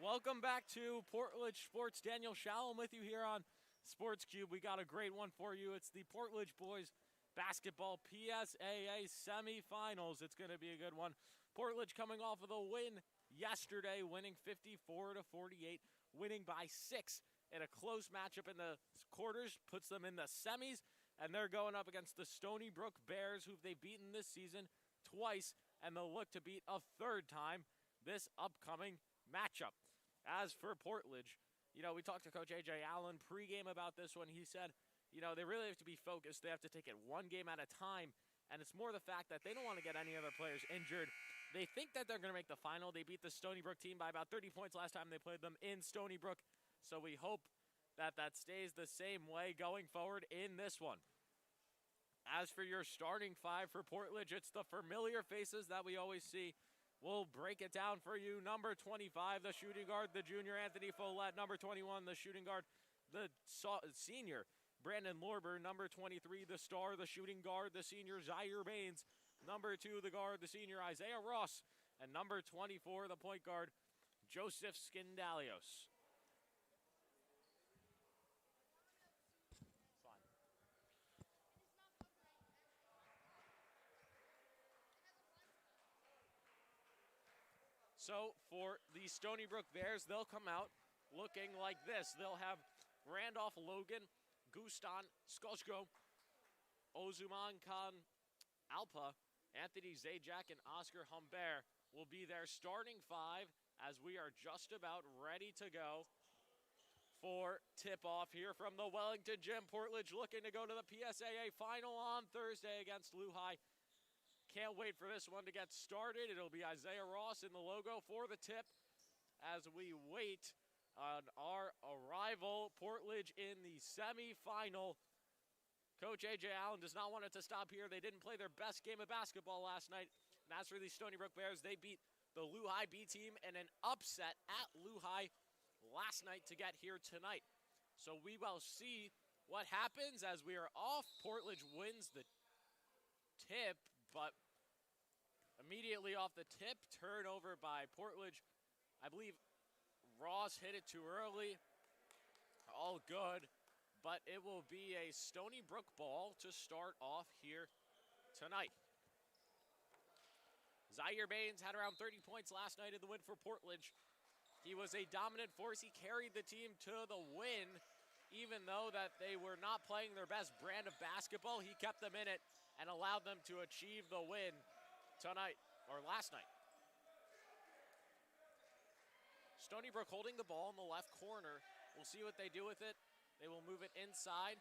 Welcome back to Portledge Sports. Daniel Shalom with you here on Sports Cube. We got a great one for you. It's the Portledge boys basketball PSAA SemiFinals. It's going to be a good one. Portledge coming off of the win yesterday, winning 54-48, winning by 6 in a close matchup in the quarters, puts them in the semis, and they're going up against the Stony Brook Bears, who they've beaten this season twice, and they'll look to beat a third time this upcoming matchup. As for Portledge, we talked to Coach A.J. Allen pregame about this one. He said, they really have to be focused. They have to take it one game at a time, and it's more the fact that they don't want to get any other players injured. They think that they're going to make the final. They beat the Stony Brook team by about 30 points last time they played them in Stony Brook, so we hope that that stays the same way going forward in this one. As for your starting five for Portledge, it's the familiar faces that we always see. We'll break it down for you. Number 25, the shooting guard, the junior Anthony Follett. Number 21, the shooting guard, the senior Brandon Lorber. Number 23, the star, the shooting guard, the senior Zaire Baines. Number 2, the guard, the senior Isaiah Ross. And number 24, the point guard, Joseph Skindalios. So for the Stony Brook Bears, they'll come out looking like this. They'll have Randolph Logan, Gustan Skoczko, Ozuman Khan Alpa, Anthony Zajac, and Oscar Humbert will be their starting five as we are just about ready to go for tip-off here from the Wellington Gym. Portledge looking to go to the PSAA final on Thursday against Lehigh. Can't wait for this one to get started. It'll be Isaiah Ross in the logo for the tip as we wait on our arrival. Portledge in the semifinal. Coach A.J. Allen does not want it to stop here. They didn't play their best game of basketball last night. And as for the Stony Brook Bears, they beat the Lehigh B team in an upset at Lehigh last night to get here tonight. So we will see what happens as we are off. Portledge wins the tip, but immediately off the tip, turnover by Portledge. I believe Ross hit it too early. All good, but it will be a Stony Brook ball to start off here tonight. Zaire Baines had around 30 points last night in the win for Portledge. He was a dominant force. He carried the team to the win, even though that they were not playing their best brand of basketball. He kept them in it and allowed them to achieve the win tonight, or last night. Stony Brook holding the ball in the left corner. We'll see what they do with it. They will move it inside.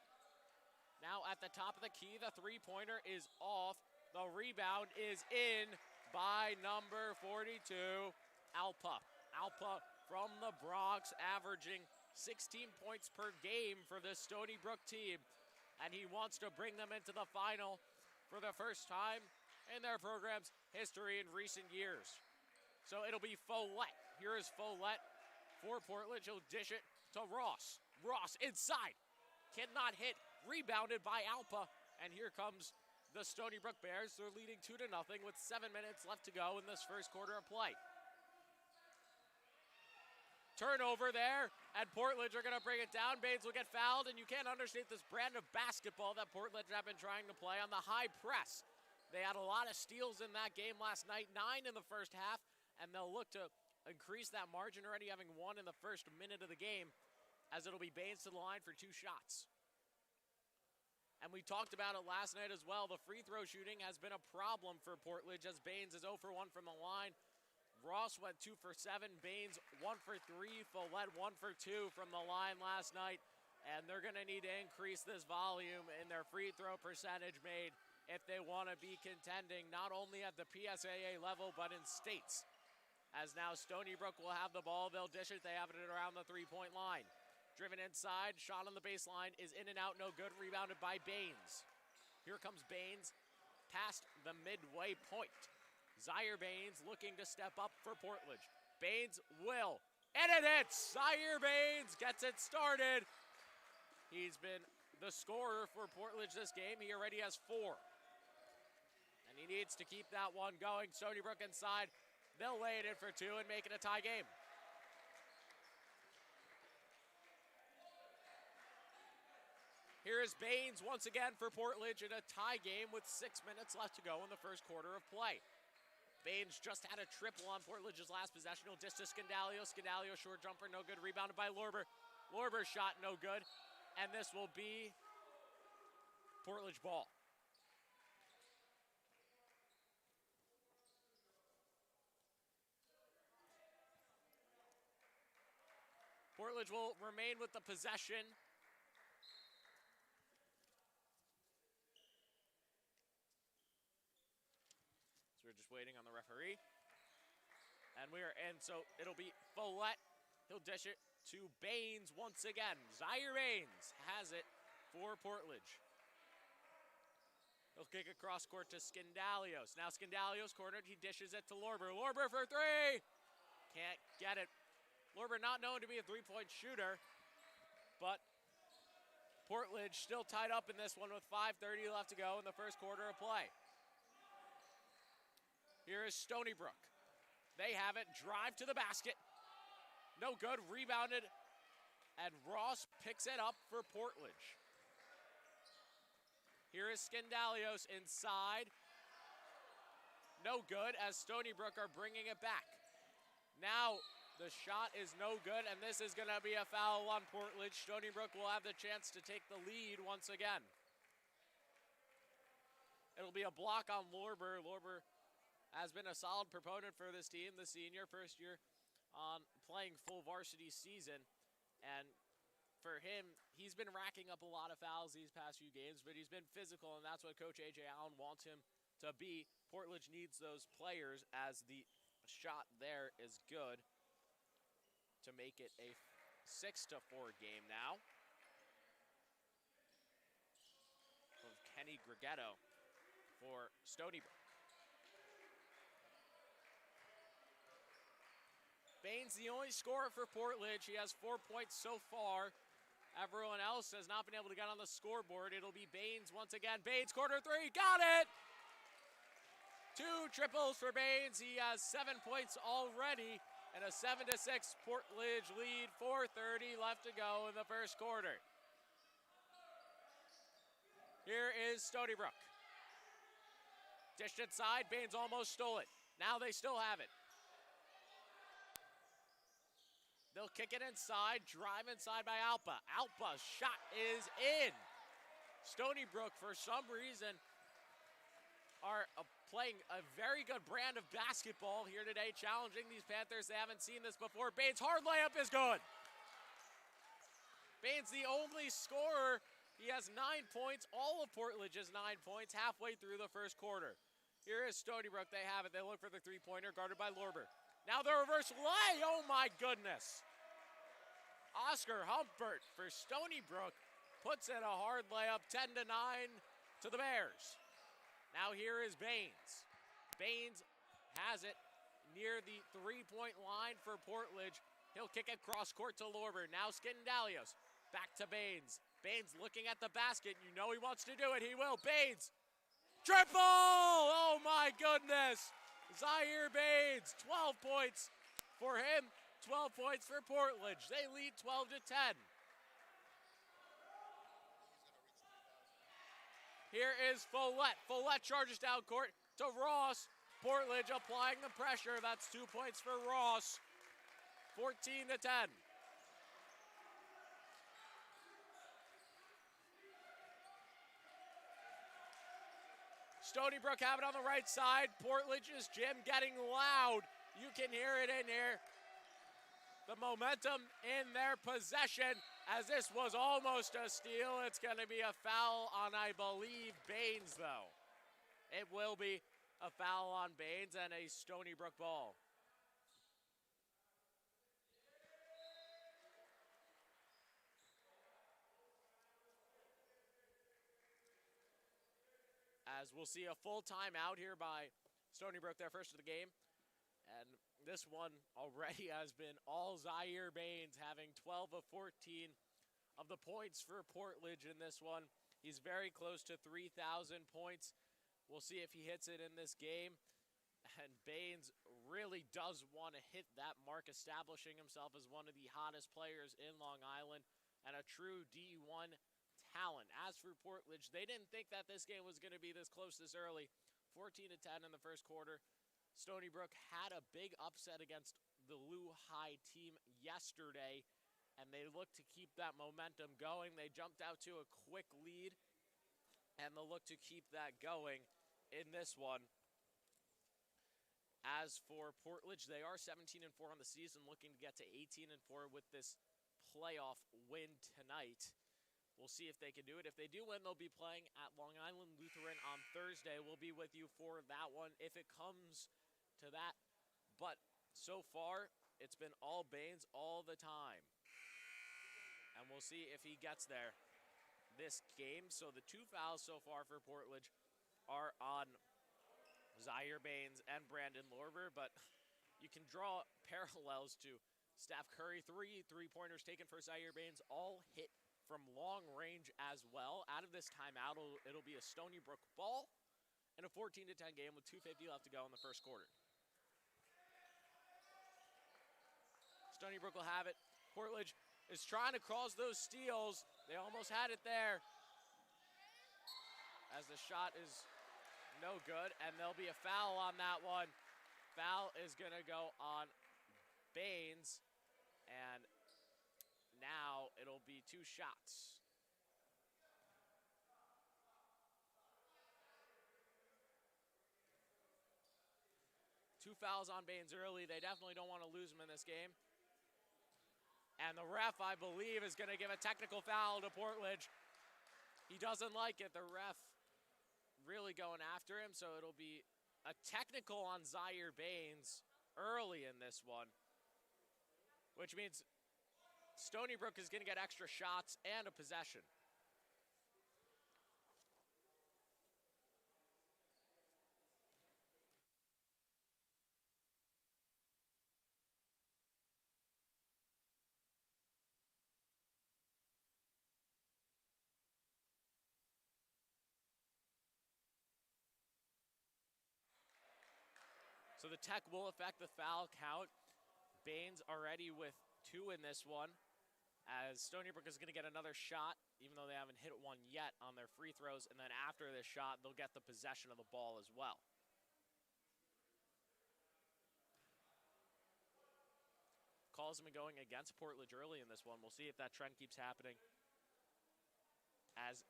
Now at the top of the key, the three-pointer is off. The rebound is in by number 42, Alpa. Alpa from the Bronx, averaging 16 points per game for this Stony Brook team. And he wants to bring them into the final for the first time in their program's history in recent years. So it'll be Follett. Here is Follett for Portledge. He'll dish it to Ross. Ross inside. Cannot hit. Rebounded by Alpa. And here comes the Stony Brook Bears. They're leading 2-0 with 7 minutes left to go in this first quarter of play. Turnover there, and Portledge are going to bring it down. Baines will get fouled, and you can't understate this brand of basketball that Portledge have been trying to play on the high press. They had a lot of steals in that game last night, 9 in the first half, and they'll look to increase that margin, already having 1 in the first minute of the game, as it'll be Baines to the line for 2 shots. And we talked about it last night as well. The free throw shooting has been a problem for Portledge as Baines is 0 for 1 from the line. Ross went 2 for 7, Baines 1 for 3, Follett 1 for 2 from the line last night. And they're gonna need to increase this volume in their free throw percentage made if they wanna be contending not only at the PSAA level, but in states. As now Stony Brook will have the ball, they'll dish it, they have it around the 3-point line. Driven inside, shot on the baseline is in and out, no good, rebounded by Baines. Here comes Baines, past the midway point. Zaire Baines looking to step up for Portledge. Baines will, and it hits! Zaire Baines gets it started. He's been the scorer for Portledge this game. He already has 4. And he needs to keep that one going. Stony Brook inside. They'll lay it in for 2 and make it a tie game. Here is Baines once again for Portledge in a tie game with 6 minutes left to go in the first quarter of play. Baines just had a triple on Portledge's last possession. He'll dish to Scandalio. Scandalio, short jumper, no good. Rebounded by Lorber. Lorber's shot, no good. And this will be Portledge ball. Portledge will remain with the possession. So we're just waiting on the referee. And so it'll be Follett. He'll dish it to Baines once again. Zaire Baines has it for Portledge. He'll kick across court to Scandalios. Now Scandalios cornered, he dishes it to Lorber. Lorber for three! Can't get it. Lorber not known to be a three-point shooter, but Portledge still tied up in this one with 5:30 left to go in the first quarter of play. Here is Stony Brook. They have it, drive to the basket. No good, rebounded, and Ross picks it up for Portledge. Here is Scandalios inside. No good, as Stony Brook are bringing it back. Now the shot is no good, and this is going to be a foul on Portledge. Stony Brook will have the chance to take the lead once again. It'll be a block on Lorber. Lorber has been a solid proponent for this team, the senior, first year on playing full varsity season. And for him, he's been racking up a lot of fouls these past few games, but he's been physical, and that's what Coach A.J. Allen wants him to be. Portledge needs those players, as the shot there is good to make it a 6-4 game now. Of Kenny Grighetto for Stony Brook. Baines the only scorer for Portledge. He has 4 points so far. Everyone else has not been able to get on the scoreboard. It'll be Baines once again. Baines, corner three, got it! 2 triples for Baines. He has 7 points already, and a 7-6 Portledge lead. 4:30 left to go in the first quarter. Here is Stony Brook. Dished inside, Baines almost stole it. Now they still have it. They'll kick it inside, drive inside by Alpa. Alpa's shot is in. Stony Brook, for some reason, are playing a very good brand of basketball here today, challenging these Panthers. They haven't seen this before. Baines' hard layup is good. Baines the only scorer. He has 9 points. All of Portledge has 9 points halfway through the first quarter. Here is Stony Brook. They have it. They look for the three-pointer, guarded by Lorber. Now the reverse lay. Oh, my goodness. Oscar Humpert for Stony Brook puts in a hard layup, 10-9 to the Bears. Now here is Baines. Baines has it near the three-point line for Portledge. He'll kick it cross court to Lorber. Now Scandalios. Back to Baines. Baines looking at the basket. You know he wants to do it. He will. Baines. Triple! Oh my goodness. Zaire Baines. 12 points for him. 12 points for Portledge. They lead 12-10. Here is Follett. Follett charges down court to Ross. Portledge applying the pressure. That's 2 points for Ross. 14-10. Stony Brook have it on the right side. Portledge's gym getting loud. You can hear it in here. The momentum in their possession, as this was almost a steal. It's going to be a foul on, I believe, Baines, though. It will be a foul on Baines and a Stony Brook ball. As we'll see a full timeout here by Stony Brook, their first of the game. And this one already has been all Zaire Baines, having 12 of 14 of the points for Portledge in this one. He's very close to 3,000 points. We'll see if he hits it in this game. And Baines really does want to hit that mark, establishing himself as one of the hottest players in Long Island and a true D1 talent. As for Portledge, they didn't think that this game was going to be this close this early. 14-10 in the first quarter. Stony Brook had a big upset against the Lou High team yesterday, and they look to keep that momentum going. They jumped out to a quick lead, and they'll look to keep that going in this one. As for Portledge, they are 17-4 on the season, looking to get to 18-4 with this playoff win tonight. We'll see if they can do it. If they do win, they'll be playing at Long Island Lutheran on Thursday. We'll be with you for that one if it comes to that. But so far, it's been all Baines all the time. And we'll see if he gets there this game. So the 2 fouls so far for Portledge are on Zaire Baines and Brandon Lorber, but you can draw parallels to Steph Curry. Three-pointers taken for Zaire Baines, all hit from long range as well. Out of this timeout, it'll be a Stony Brook ball and a 14-10 game with 2:50 left to go in the first quarter. Stony Brook will have it. Portledge is trying to cross those steals. They almost had it there, as the shot is no good, and there'll be a foul on that one. Foul is going to go on Baines, and now it'll be 2 shots. Two fouls on Baines early. They definitely don't want to lose him in this game. And the ref, I believe, is going to give a technical foul to Portledge. He doesn't like it. The ref really going after him, so it'll be a technical on Zaire Baines early in this one, which means Stony Brook is going to get extra shots and a possession. So the tech will affect the foul count. Baines already with 2 in this one, as Stony Brook is going to get another shot, even though they haven't hit one yet on their free throws, and then after this shot, they'll get the possession of the ball as well. Calls have been going against Portledge early in this one. We'll see if that trend keeps happening as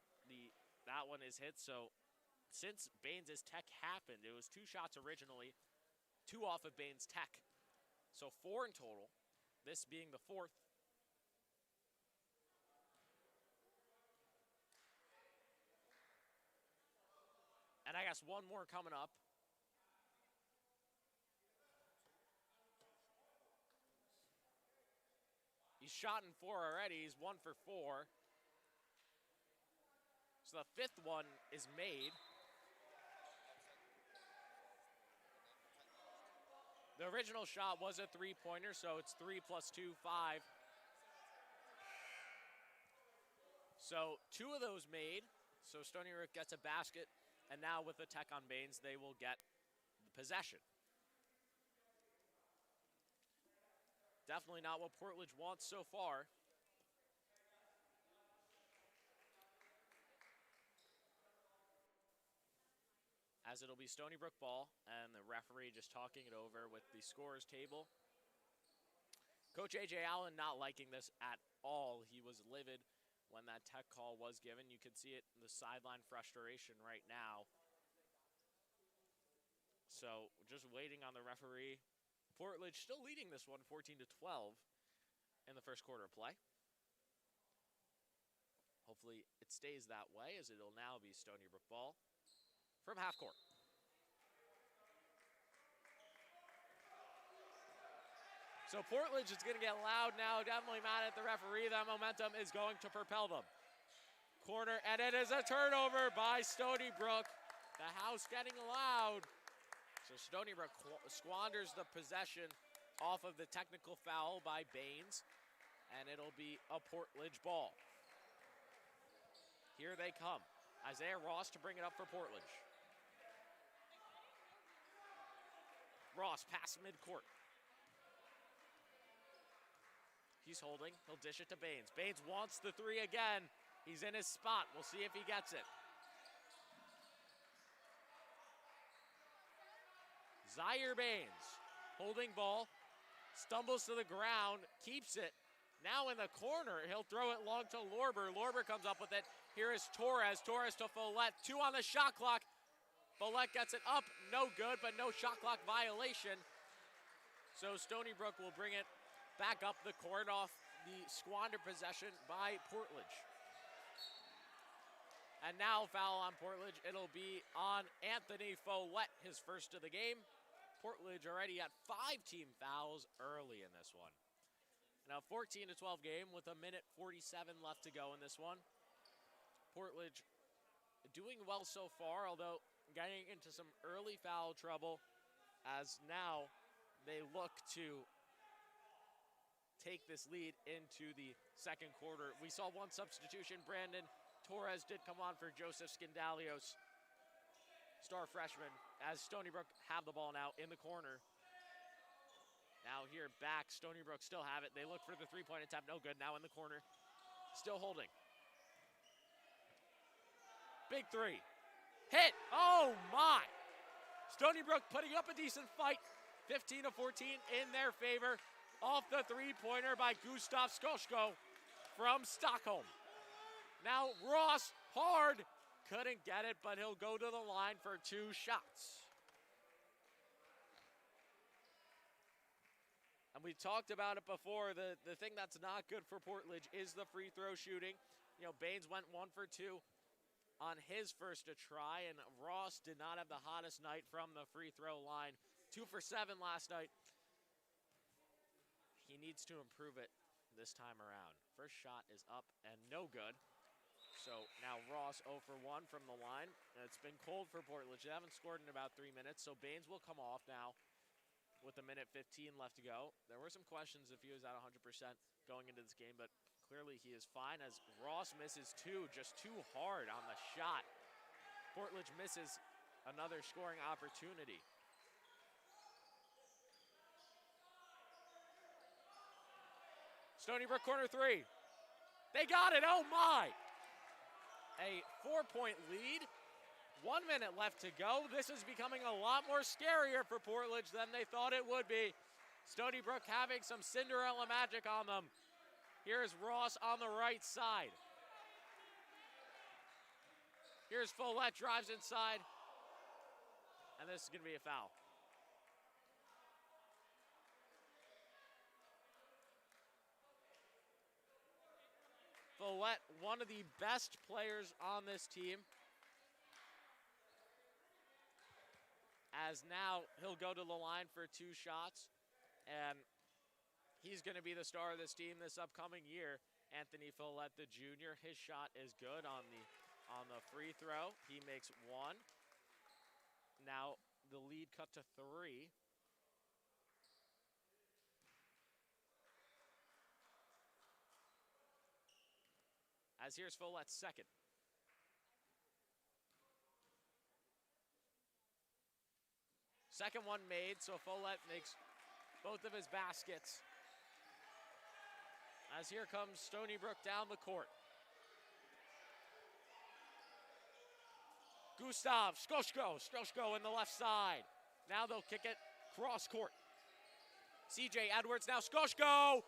that one is hit. So since Baines' tech happened, it was 2 shots originally, 2 off of Baines' tech. So 4 in total, this being the 4th. And I guess one more coming up. He's shot in 4 already. He's 1 for 4. So the 5th one is made. The original shot was a 3-pointer, so it's 3 + 2, 5. So 2 of those made. So Stony Brook gets a basket, and now with the tech on Baines, they will get the possession. Definitely not what Portledge wants so far. As it'll be Stony Brook ball, and the referee just talking it over with the scorer's table. Coach A.J. Allen not liking this at all. He was livid when that tech call was given. You could see it in the sideline frustration right now. So just waiting on the referee. Portledge still leading this one 14-12 in the first quarter of play. Hopefully it stays that way, as it'll now be Stony Brook ball from half court. So Portledge is going to get loud now, definitely mad at the referee. That momentum is going to propel them. Corner, and it is a turnover by Stony Brook. The house getting loud. So Stony Brook squanders the possession off of the technical foul by Baines, and it'll be a Portledge ball. Here they come. Isaiah Ross to bring it up for Portledge. Ross past midcourt. He's holding. He'll dish it to Baines. Baines wants the 3 again. He's in his spot. We'll see if he gets it. Zaire Baines holding ball, stumbles to the ground, keeps it. Now in the corner, he'll throw it long to Lorber. Lorber comes up with it. Here is Torres. Torres to Follett. 2 on the shot clock. Follett gets it up. No good, but no shot clock violation. So Stony Brook will bring it back up the court off the squandered possession by Portledge. And now foul on Portledge. It'll be on Anthony Follett, his first of the game. Portledge already at 5 team fouls early in this one. Now 14-12 game with 1:47 left to go in this one. Portledge doing well so far, although getting into some early foul trouble as now they look to take this lead into the second quarter. We saw one substitution. Brandon Torres did come on for Joseph Skandalios, star freshman, as Stony Brook have the ball now in the corner. Now here back, Stony Brook still have it. They look for the three-point attempt, no good. Now in the corner, still holding. Big three, hit, oh my! Stony Brook putting up a decent fight, 15-14 in their favor. Off the three-pointer by Gustav Skoshko from Stockholm. Now Ross, hard, couldn't get it, but he'll go to the line for 2 shots. And we talked about it before, the thing that's not good for Portledge is the free throw shooting. You know, Baines went 1 for 2 on his first try, and Ross did not have the hottest night from the free throw line. 2 for 7 last night. He needs to improve it this time around. First shot is up and no good. So now Ross 0 for 1 from the line. It's been cold for Portledge. They haven't scored in about 3 minutes, so Baines will come off now with 1:15 left to go. There were some questions if he was at 100% going into this game, but clearly he is fine as Ross misses 2, just too hard on the shot. Portledge misses another scoring opportunity. Stony Brook corner 3. They got it, oh my! A 4-point lead. 1 minute left to go. This is becoming a lot more scarier for Portledge than they thought it would be. Stony Brook having some Cinderella magic on them. Here's Ross on the right side. Here's Follett, drives inside. And this is going to be a foul. Follett, one of the best players on this team. As now he'll go to the line for 2 shots, and he's going to be the star of this team this upcoming year. Anthony Follett, the junior, his shot is good on the free throw. He makes 1. Now the lead cut to 3. As here's Follett's second. Second one made, so Follett makes both of his baskets. As here comes Stony Brook down the court. Gustav Skoshko in the left side. Now they'll kick it cross court. CJ Edwards, now Skoshko.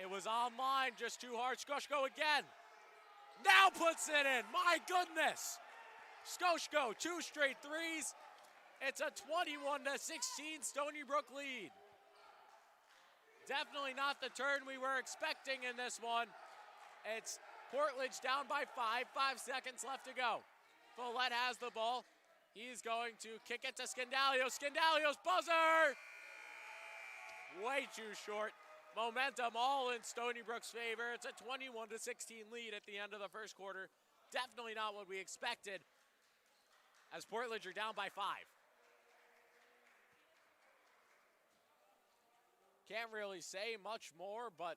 It was online, just too hard. Skoshko again. Now puts it in, my goodness. Skoshko, 2 straight threes. It's a 21-16 Stony Brook lead. Definitely not the turn we were expecting in this one. It's Portledge down by 5, 5 seconds left to go. Follett has the ball. He's going to kick it to Skandalios. Skandalios buzzer! Way too short. Momentum all in Stony Brook's favor. It's a 21-16 lead at the end of the first quarter. Definitely not what we expected, as Portledge are down by 5. Can't really say much more, but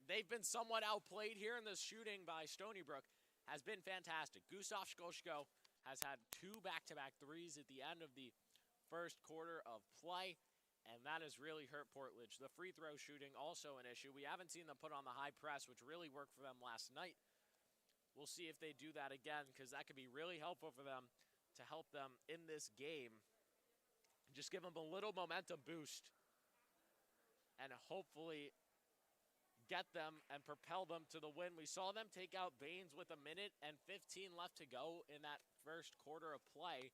they've been somewhat outplayed here, and the shooting by Stony Brook has been fantastic. Gustav Skoshko has had 2 back-to-back threes at the end of the first quarter of play, and that has really hurt Portledge. The free throw shooting also an issue. We haven't seen them put on the high press, which really worked for them last night. We'll see if they do that again, because that could be really helpful for them to help them in this game. Just give them a little momentum boost and hopefully get them and propel them to the win. We saw them take out Baines with 1 minute and 15 left to go in that first quarter of play.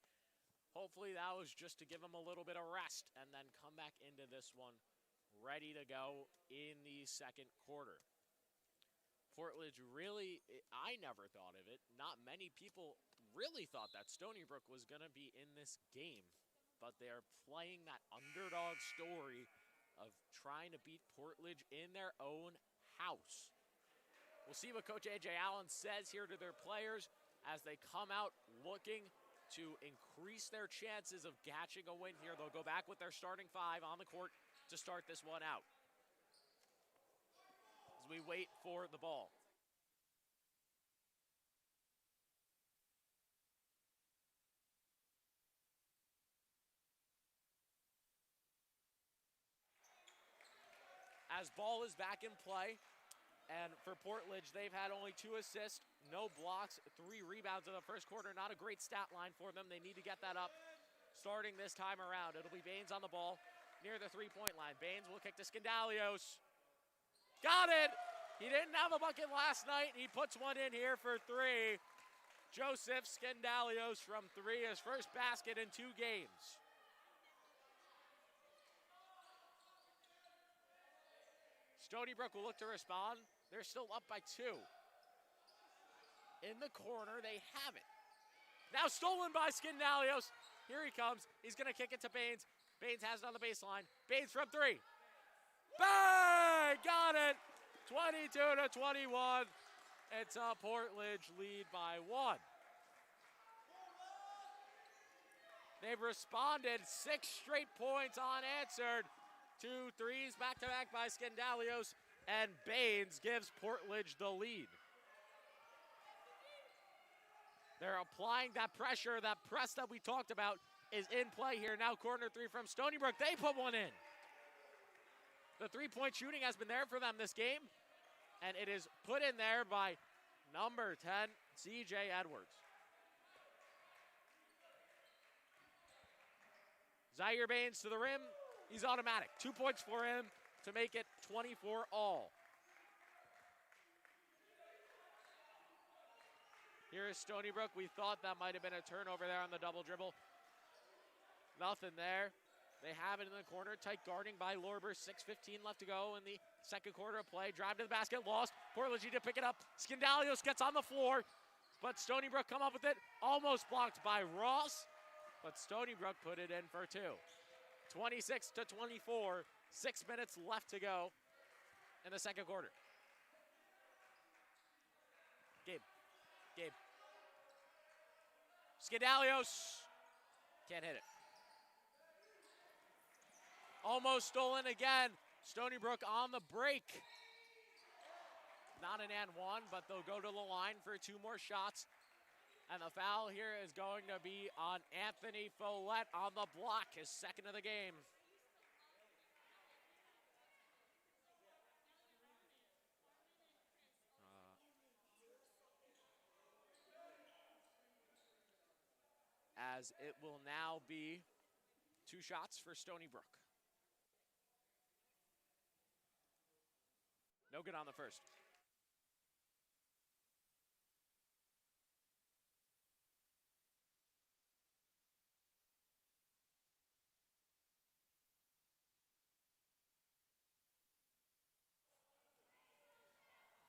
Hopefully that was just to give them a little bit of rest and then come back into this one ready to go in the second quarter. Portledge really, I never thought of it. Not many people really thought that Stony Brook was going to be in this game, but they're playing that underdog story of trying to beat Portledge in their own house. We'll see what Coach A.J. Allen says here to their players as they come out looking to increase their chances of catching a win here. They'll go back with their starting 5 on the court to start this one out as we wait for the ball. As ball is back in play, and for Portledge, they've had only 2 assists, no blocks, 3 rebounds in the first quarter. Not a great stat line for them. They need to get that up starting this time around. It'll be Baines on the ball near the 3-point line. Baines will kick to Skandalios. Got it! He didn't have a bucket last night. He puts one in here for 3. Joseph Skandalios from 3, his first basket in 2 games. Stony Brook will look to respond. They're still up by 2. In the corner, they have it. Now stolen by Skandalios. Here he comes. He's going to kick it to Baines. Baines has it on the baseline. Baines from 3. Bang! Got it. 22-21. It's a Portledge lead by 1. They've responded 6 straight points unanswered. 2 threes back-to-back by Skandalios, and Baines gives Portledge the lead. They're applying that pressure, that press that we talked about is in play here. Now corner 3 from Stony Brook. They put one in. The 3-point shooting has been there for them this game, and it is put in there by number 10, C.J. Edwards. Zaire Baines to the rim. He's automatic. 2 points for him to make it 24 all. Here is Stony Brook. We thought that might have been a turnover there on the double dribble. Nothing there. They have it in the corner. Tight guarding by Lorber. 6:15 left to go in the second quarter of play. Drive to the basket. Lost. Portledge need to pick it up. Skandalios gets on the floor, but Stony Brook come up with it. Almost blocked by Ross, but Stony Brook put it in for 2. 26-24, 6 minutes left to go in the second quarter. Gabe. Skandalios can't hit it. Almost stolen again. Stony Brook on the break. Not an and 1, but they'll go to the line for 2 more shots. And the foul here is going to be on Anthony Follett on the block, his second of the game. As it will now be 2 shots for Stony Brook. No good on the first.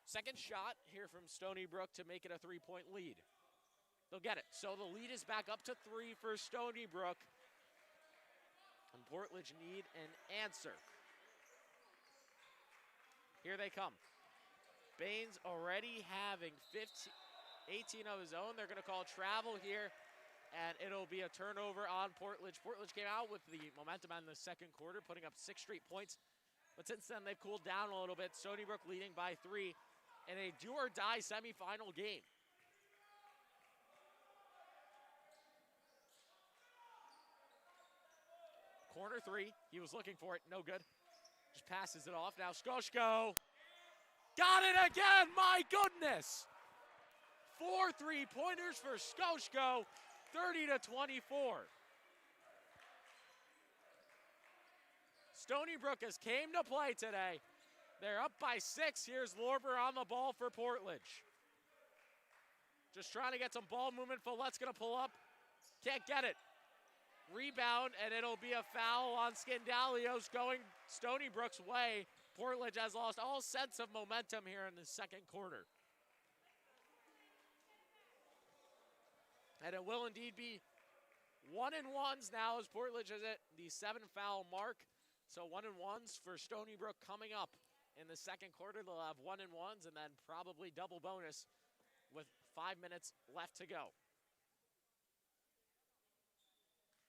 Second shot here from Stony Brook to make it a 3-point lead. They'll get it. So the lead is back up to 3 for Stony Brook. And Portledge need an answer. Here they come. Baines already having 18 of his own. They're going to call travel here, and it'll be a turnover on Portledge. Portledge came out with the momentum in the second quarter, putting up 6 straight points. But since then, they've cooled down a little bit. Stony Brook leading by 3 in a do-or-die semifinal game. Corner three, he was looking for it, no good. Just passes it off, now Skoshko. Got it again, my goodness! 4 3-pointers for Skoshko, 30-24. Stony Brook has came to play today. They're up by 6. Here's Lorber on the ball for Portledge. Just trying to get some ball movement. Follett's gonna pull up. Can't get it. Rebound, and it'll be a foul on Skandalios going Stony Brook's way. Portledge has lost all sense of momentum here in the second quarter. And it will indeed be 1-and-1s now as Portledge is at the 7-foul mark. So 1-and-1s for Stony Brook coming up in the second quarter. They'll have 1-and-1s and then probably double bonus with 5 minutes left to go.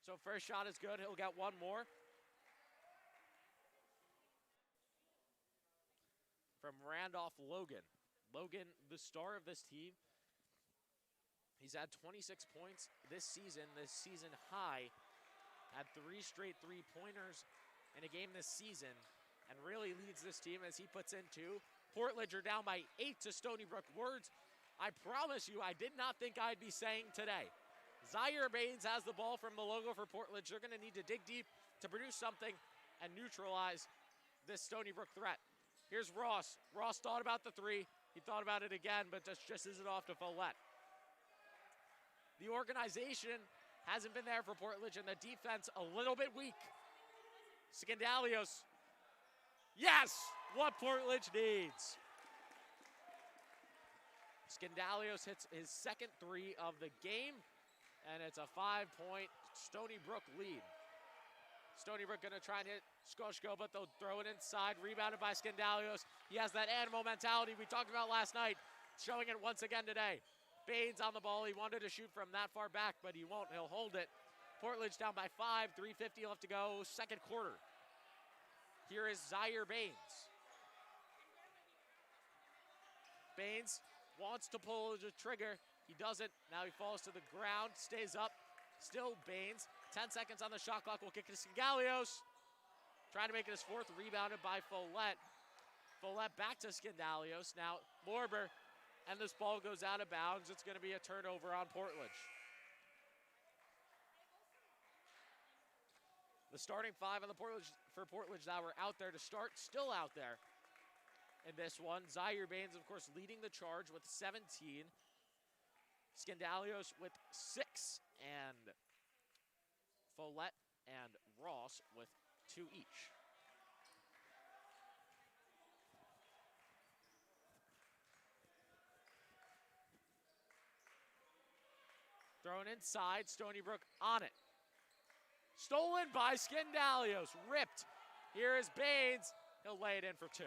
So first shot is good. He'll get one more. From Randolph Logan. Logan, the star of this team. He's had 26 points this season high. Had 3 straight three-pointers in a game this season and really leads this team as he puts in 2. Portledge are down by 8 to Stony Brook. Words I promise you I did not think I'd be saying today. Zaire Baines has the ball from the logo for Portledge. They're going to need to dig deep to produce something and neutralize this Stony Brook threat. Here's Ross. Ross thought about the 3. He thought about it again, but just isn't off to Follett. The organization hasn't been there for Portledge, and the defense a little bit weak. Skandalios. Yes! What Portledge needs. Skandalios hits his second 3 of the game, and it's a 5-point Stony Brook lead. Stony Brook gonna try and hit Skoshko, but they'll throw it inside, rebounded by Skandalios. He has that animal mentality we talked about last night, showing it once again today. Baines on the ball, he wanted to shoot from that far back, but he won't, he'll hold it. Portledge down by 5, 3:50 left to go, second quarter. Here is Zaire Baines. Baines wants to pull the trigger. He doesn't. Now he falls to the ground, stays up. Still Baines. 10 seconds on the shot clock. Will kick to Skandalios. Trying to make it his 4th, rebounded by Follett. Follett back to Skandalios. Now Lorber, and this ball goes out of bounds. It's going to be a turnover on Portledge. The starting 5 on the Portledge that were out there to start, still out there in this one. Zaire Baines, of course, leading the charge with 17. Skandalios with 6, and Follett and Ross with 2 each. Thrown inside, Stony Brook on it. Stolen by Skandalios, ripped. Here is Baines, he'll lay it in for 2.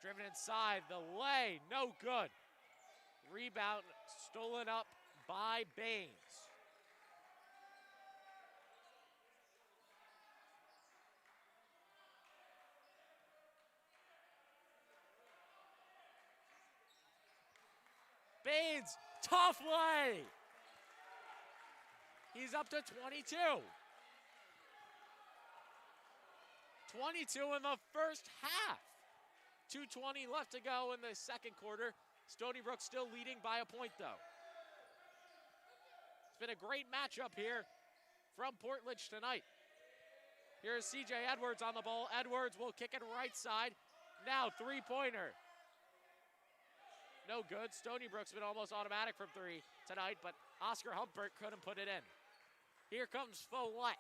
Driven inside, the lay, no good. Rebound stolen up by Baines. Baines, tough lay. He's up to 22. 22 in the first half. 2:20 left to go in the second quarter. Stony Brook still leading by a point, though. It's been a great matchup here from Portledge tonight. Here's CJ Edwards on the ball. Edwards will kick it right side. Now three-pointer. No good. Stony Brook's been almost automatic from 3 tonight, but Oscar Humpert couldn't put it in. Here comes Follett.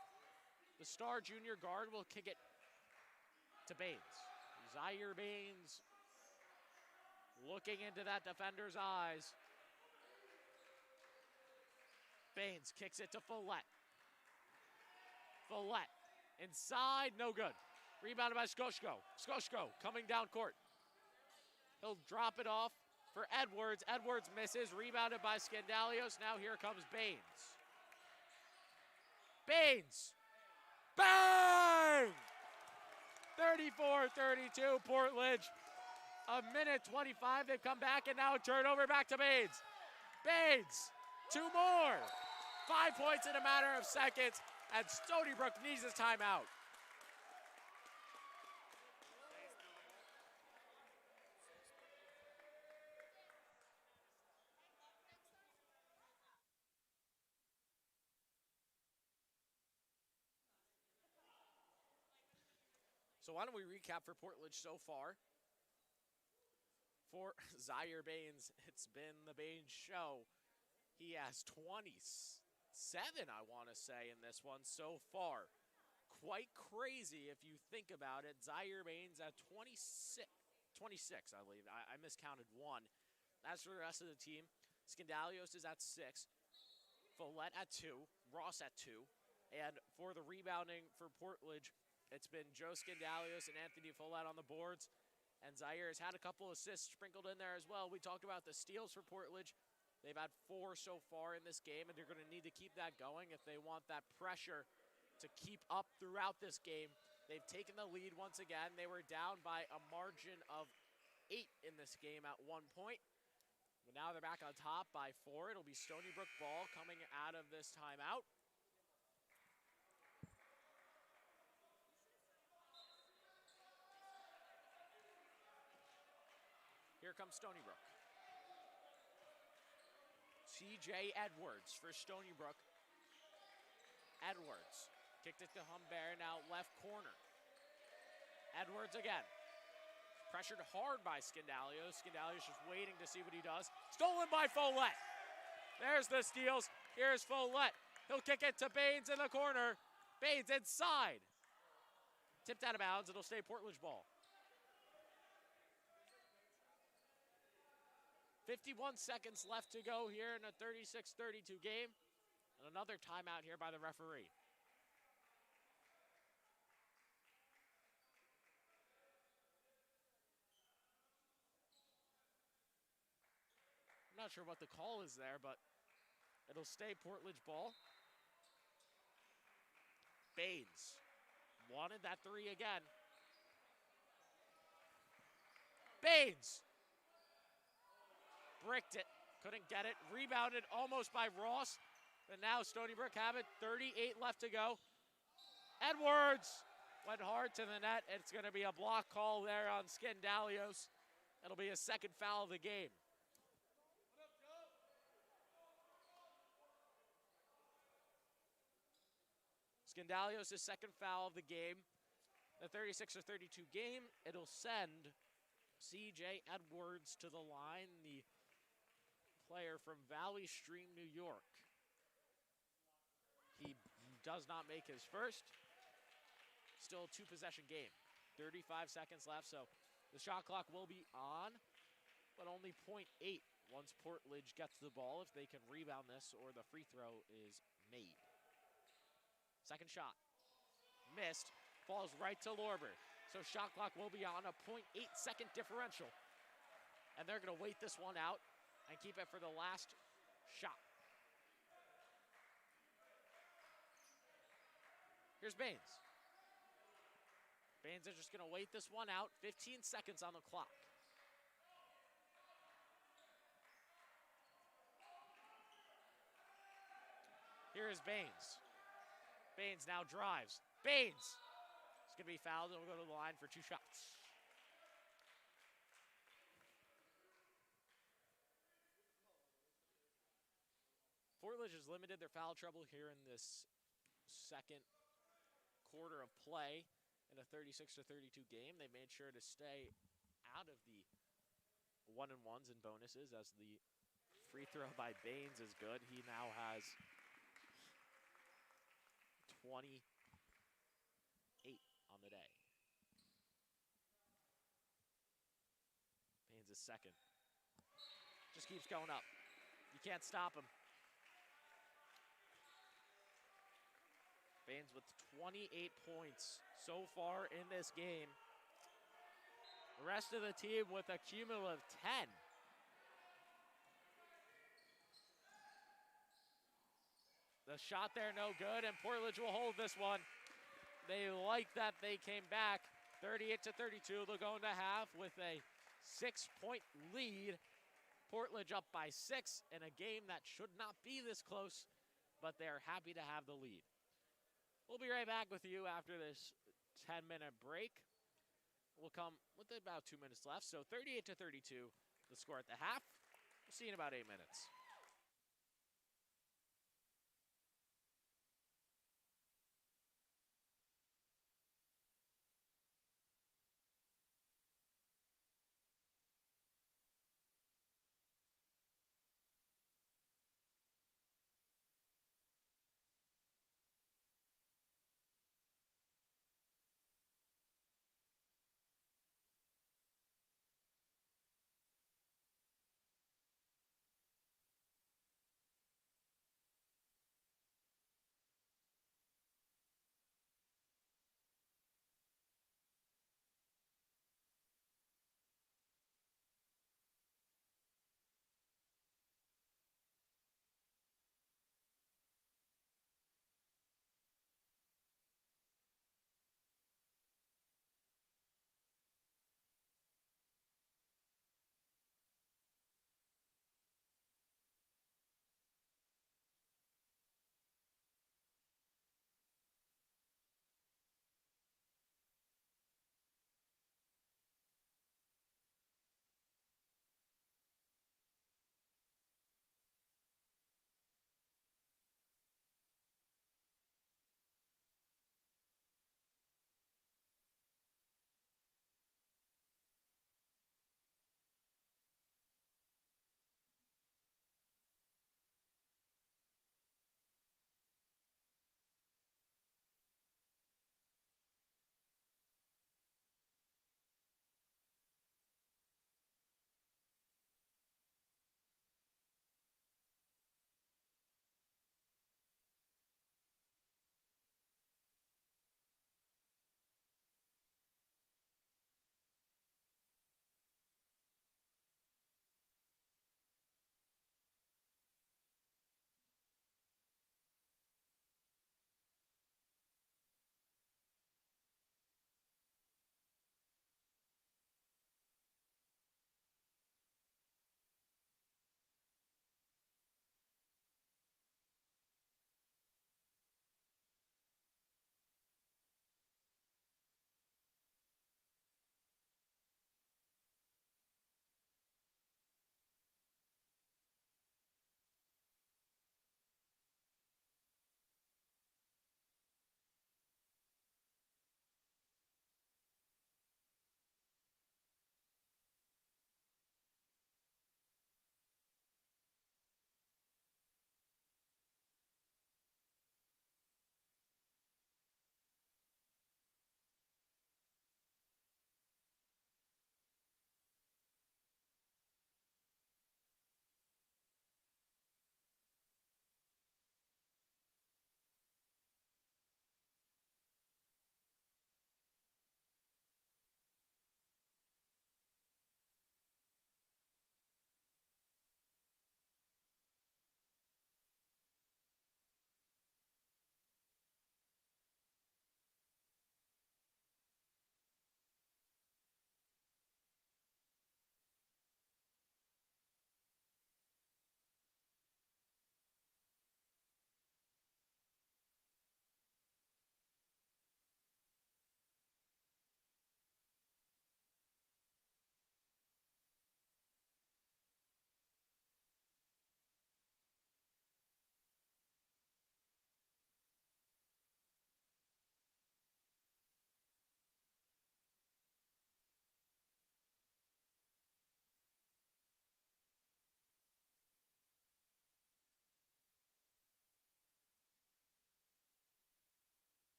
The star junior guard will kick it to Baines. Zaire Baines looking into that defender's eyes. Baines kicks it to Follett. Follett inside, no good. Rebounded by Skoshko. Skoshko coming down court. He'll drop it off for Edwards. Edwards misses, rebounded by Skandalios. Now here comes Baines. Baines! Bang! 34-32, Portledge. A minute 25, they've come back, and now a turnover back to Baines. Baines, 2 more. 5 points in a matter of seconds, and Stony Brook needs his timeout. So why don't we recap for Portledge so far? For Zaire Baines, it's been the Baines show. He has 27, I want to say, in this one so far. Quite crazy if you think about it. Zaire Baines at 26, I believe. I miscounted 1. As for the rest of the team, Scandalios is at 6, Follett at 2, Ross at 2, and for the rebounding for Portledge, it's been Joe Scandalios and Anthony Follett on the boards, and Zaire has had a couple assists sprinkled in there as well. We talked about the steals for Portledge. They've had 4 so far in this game, and they're going to need to keep that going if they want that pressure to keep up throughout this game. They've taken the lead once again. They were down by a margin of 8 in this game at one point. But now they're back on top by 4. It'll be Stony Brook ball coming out of this timeout. Here comes Stony Brook. CJ Edwards for Stony Brook. Edwards kicked it to Humbert, now left corner. Edwards again. Pressured hard by Scandalios. Scandalios just waiting to see what he does. Stolen by Follett. There's the steals. Here's Follett. He'll kick it to Baines in the corner. Baines inside. Tipped out of bounds. It'll stay Portledge ball. 51 seconds left to go here in a 36-32 game. And another timeout here by the referee. I'm not sure what the call is there, but it'll stay Portledge ball. Baines wanted that 3 again. Baines bricked it, couldn't get it. Rebounded almost by Ross. And now Stony Brook have it, 38 left to go. Edwards went hard to the net. It's going to be a block call there on Scandalios. It'll be a second foul of the game. Scandalios' second foul of the game. The 36-32 game, it'll send CJ Edwards to the line, the player from Valley Stream, New York. He does not make his first. Still a 2-possession game. 35 seconds left, so the shot clock will be on, but only 0.8 once Portledge gets the ball, if they can rebound this or the free throw is made. Second shot. Missed. Falls right to Lorber. So shot clock will be on, a 0.8-second differential. And they're going to wait this one out and keep it for the last shot. Here's Baines. Baines is just going to wait this one out. 15 seconds on the clock. Here is Baines. Baines now drives. Baines is going to be fouled, and we'll go to the line for 2 shots. Portledge has limited their foul trouble here in this second quarter of play in a 36-32 game. They made sure to stay out of the 1-and-1s and bonuses, as the free throw by Baines is good. He now has 28 on the day. Baines is second. Just keeps going up. You can't stop him. Baines with 28 points so far in this game. The rest of the team with a cumulative 10. The shot there, no good, and Portledge will hold this one. They like that they came back 38 to 32, they'll go into half with a 6-point lead. Portledge up by 6 in a game that should not be this close, but they're happy to have the lead. We'll be right back with you after this 10-minute break. We'll come with about 2 minutes left, so 38 to 32, the score at the half. We'll see you in about 8 minutes.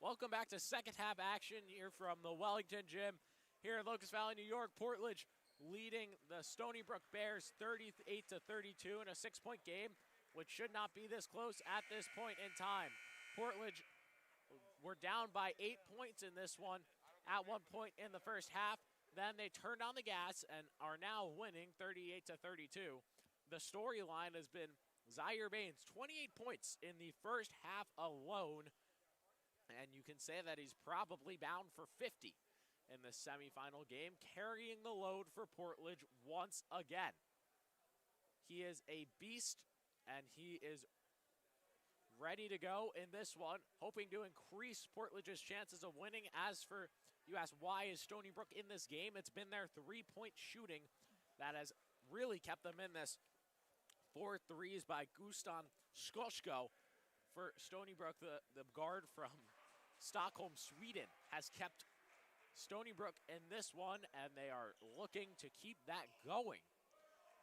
Welcome back to second half action here from the Wellington Gym here in Locust Valley, New York. Portledge leading the Stony Brook Bears 38-32 in a 6-point game, which should not be this close at this point in time. Portledge were down by 8 points in this one at one point in the first half. Then they turned on the gas and are now winning 38-32. The storyline has been Zaire Baines, 28 points in the first half alone. And you can say that he's probably bound for 50 in the semifinal game, carrying the load for Portledge once again. He is a beast, and he is ready to go in this one, hoping to increase Portledge's chances of winning. As for, you ask, why is Stony Brook in this game? It's been their three-point shooting that has really kept them in this. 4 threes by Gustav Skoshko for Stony Brook, the guard from Stockholm, Sweden, has kept Stony Brook in this one, and they are looking to keep that going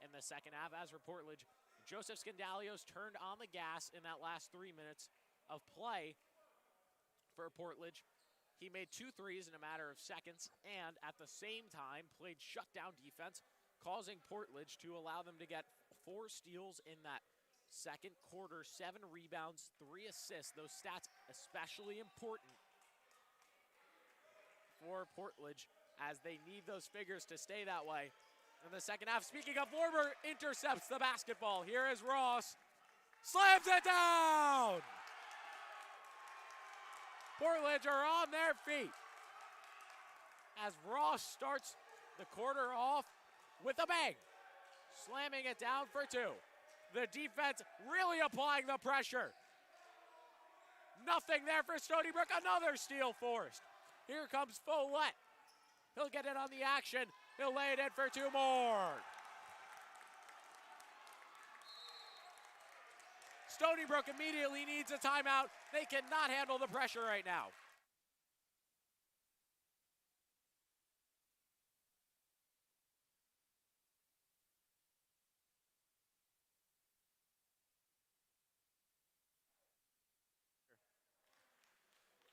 in the second half. As for Portledge, Joseph Skandalios turned on the gas in that last 3 minutes of play for Portledge. He made 2 threes in a matter of seconds, and at the same time played shutdown defense, causing Portledge to allow them to get 4 steals in that second quarter, 7 rebounds, 3 assists. Those stats especially important for Portledge, as they need those figures to stay that way in the second half. Speaking of, Lorber intercepts the basketball. Here is Ross, slams it down! Portledge are on their feet as Ross starts the quarter off with a bang, slamming it down for 2. The defense really applying the pressure. Nothing there for Stony Brook. Another steal forced. Here comes Follett. He'll get it on the action. He'll lay it in for 2 more. Stony Brook immediately needs a timeout. They cannot handle the pressure right now.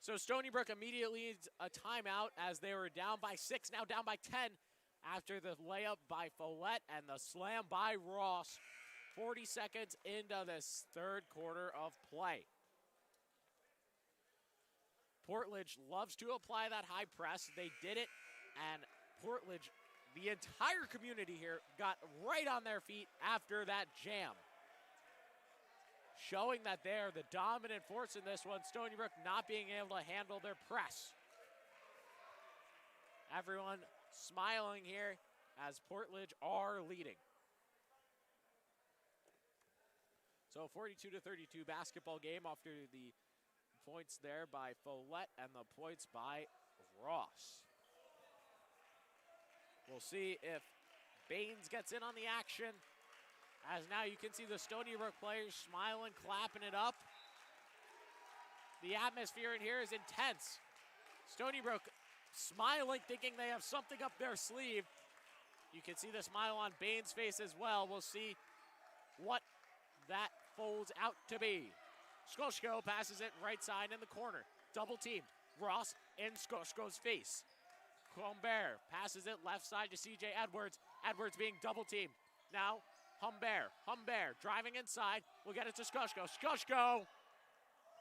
So Stony Brook immediately needs a timeout as they were down by 6, now down by 10 after the layup by Follett and the slam by Ross. 40 seconds into this third quarter of play. Portledge loves to apply that high press. They did it, and Portledge, the entire community here, got right on their feet after that jam, showing that they're the dominant force in this one. Stony Brook not being able to handle their press. Everyone smiling here as Portledge are leading. So 42-32 basketball game after the points there by Follett and the points by Ross. We'll see if Baines gets in on the action, as now you can see the Stony Brook players smiling, clapping it up. The atmosphere in here is intense. Stony Brook smiling, thinking they have something up their sleeve. You can see the smile on Baines' face as well. We'll see what that folds out to be. Skoshko passes it right side in the corner. Double teamed. Ross in Skoshko's face. Humbert passes it left side to CJ Edwards. Edwards being double teamed. Now Humbert driving inside. We'll get it to Skoshko. Skoshko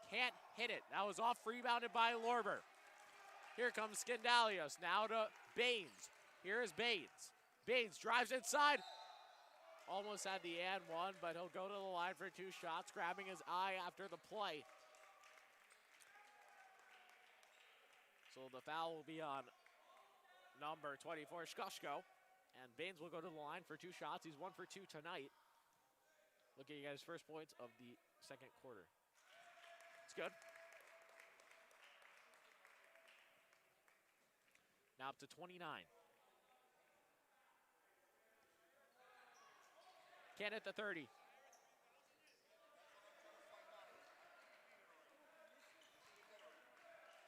can't hit it. That was off rebounded by Lorber. Here comes Skandalios. Now to Baines. Here is Baines. Baines drives inside. Almost had the and one, but he'll go to the line for 2 shots, grabbing his eye after the play. So the foul will be on number 24, Skoshko. And Baines will go to the line for 2 shots. He's 1 for 2 tonight. Looking at his first points of the second quarter. It's good. Now up to 29. Can't hit the 30.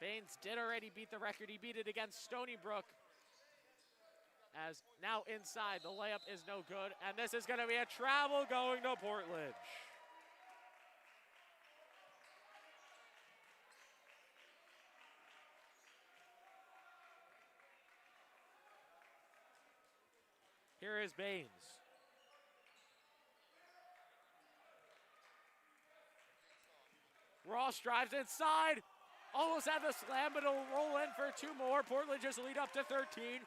Baines did already beat the record. He beat it against Stony Brook. As now inside, the layup is no good, and this is going to be a travel going to Portledge. Here is Baines. Ross drives inside. Almost had the slam, but it'll roll in for two more. Portledge just lead up to 13.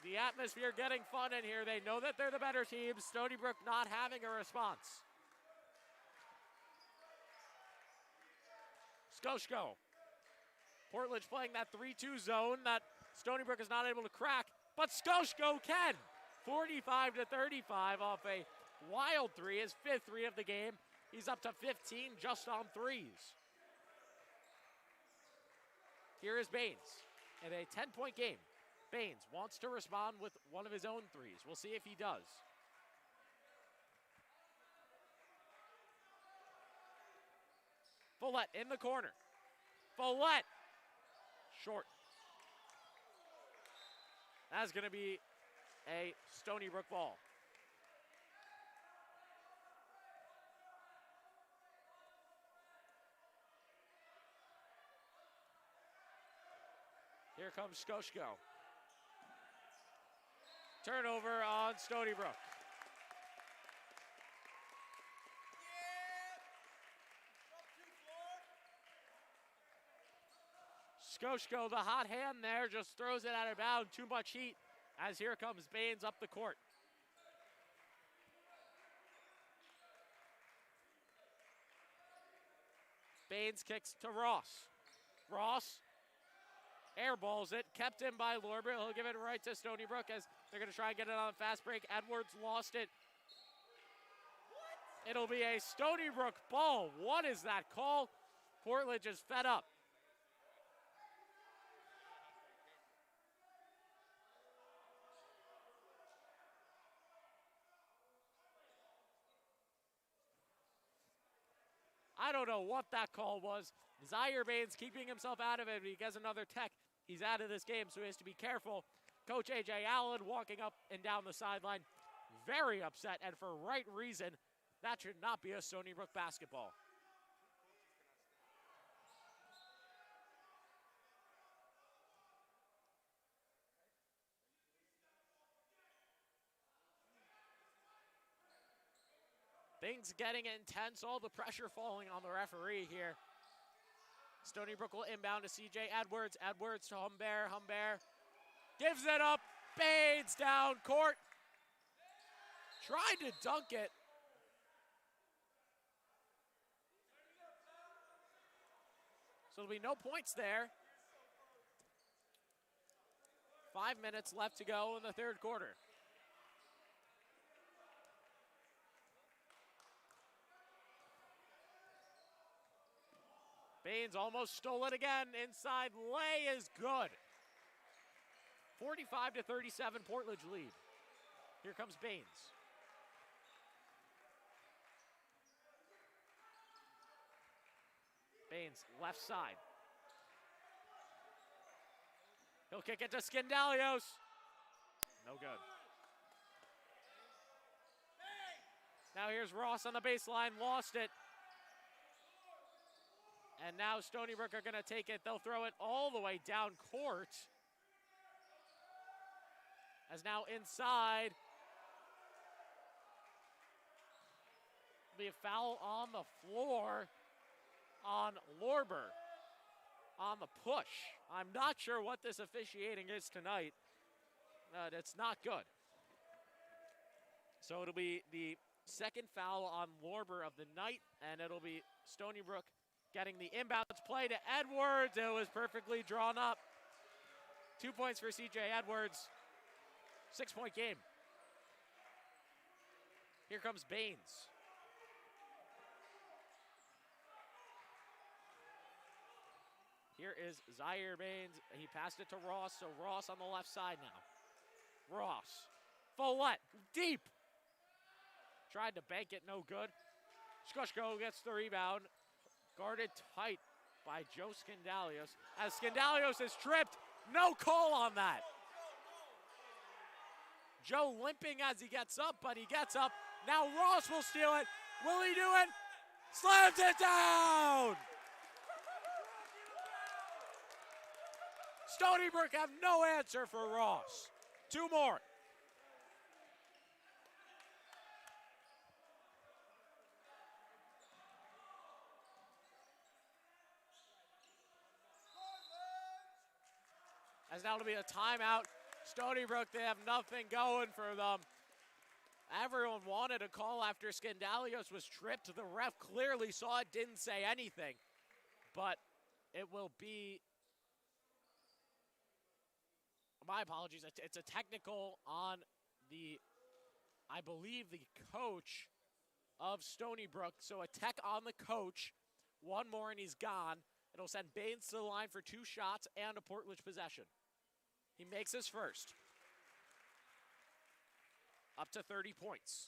The atmosphere getting fun in here. They know that they're the better team. Stony Brook not having a response. Skoshko. Portledge playing that 3-2 zone that Stony Brook is not able to crack, but Skoshko can. 45-35 off a wild three, his fifth three of the game. He's up to 15 just on threes. Here is Baines in a 10-point game. Baines wants to respond with one of his own threes. We'll see if he does. Follett in the corner. Follett. Short. That's going to be a Stony Brook ball. Here comes Skoshko. Turnover on Stony Brook. Skoshko, the hot hand there, just throws it out of bounds. Too much heat as here comes Baines up the court. Baines kicks to Ross. Ross airballs it, kept in by Lorber. He'll give it right to Stony Brook as they're going to try and get it on a fast break. Edwards lost it. It'll be a Stony Brook ball. What is that call? Portledge is fed up. I don't know what that call was. Zaire Baines keeping himself out of it. He gets another tech. He's out of this game, so he has to be careful. Coach A.J. Allen walking up and down the sideline. Very upset, and for right reason. That should not be a Stony Brook basketball. Things getting intense, all the pressure falling on the referee here. Stony Brook will inbound to C.J. Edwards. Edwards to Humbert. Humbert gives it up. Baines down court. Tried to dunk it. So there'll be no points there. 5 minutes left to go in the third quarter. Baines almost stole it again. Inside lay is good. 45-37, Portledge lead. Here comes Baines. Baines, left side. He'll kick it to Skandalios. No good. Now here's Ross on the baseline, lost it. And now Stony Brook are going to take it. They'll throw it all the way down court. As now inside. Be a foul on the floor on Lorber on the push. I'm not sure what this officiating is tonight. It's not good. So it'll be the second foul on Lorber of the night, and it'll be Stony Brook getting the inbounds play to Edwards. It was perfectly drawn up. 2 points for C.J. Edwards. 6-point game. Here comes Baines. Here is Zaire Baines. He passed it to Ross, so Ross on the left side now. Ross. Follett, deep. Tried to bank it, no good. Skoshko gets the rebound. Guarded tight by Joe Skandalios. As Skandalios is tripped, no call on that. Joe limping as he gets up, but he gets up. Now Ross will steal it. Will he do it? Slams it down! Stony Brook have no answer for Ross. Two more. as now to be a timeout. Stony Brook, they have nothing going for them. Everyone wanted a call after Skandalios was tripped. The ref clearly saw it, didn't say anything. But it will be, my apologies, it's a technical on the, I believe, the coach of Stony Brook. So a tech on the coach. One more and he's gone. It'll send Baines to the line for 2 shots and a Portledge possession. He makes his first. Up to 30 points.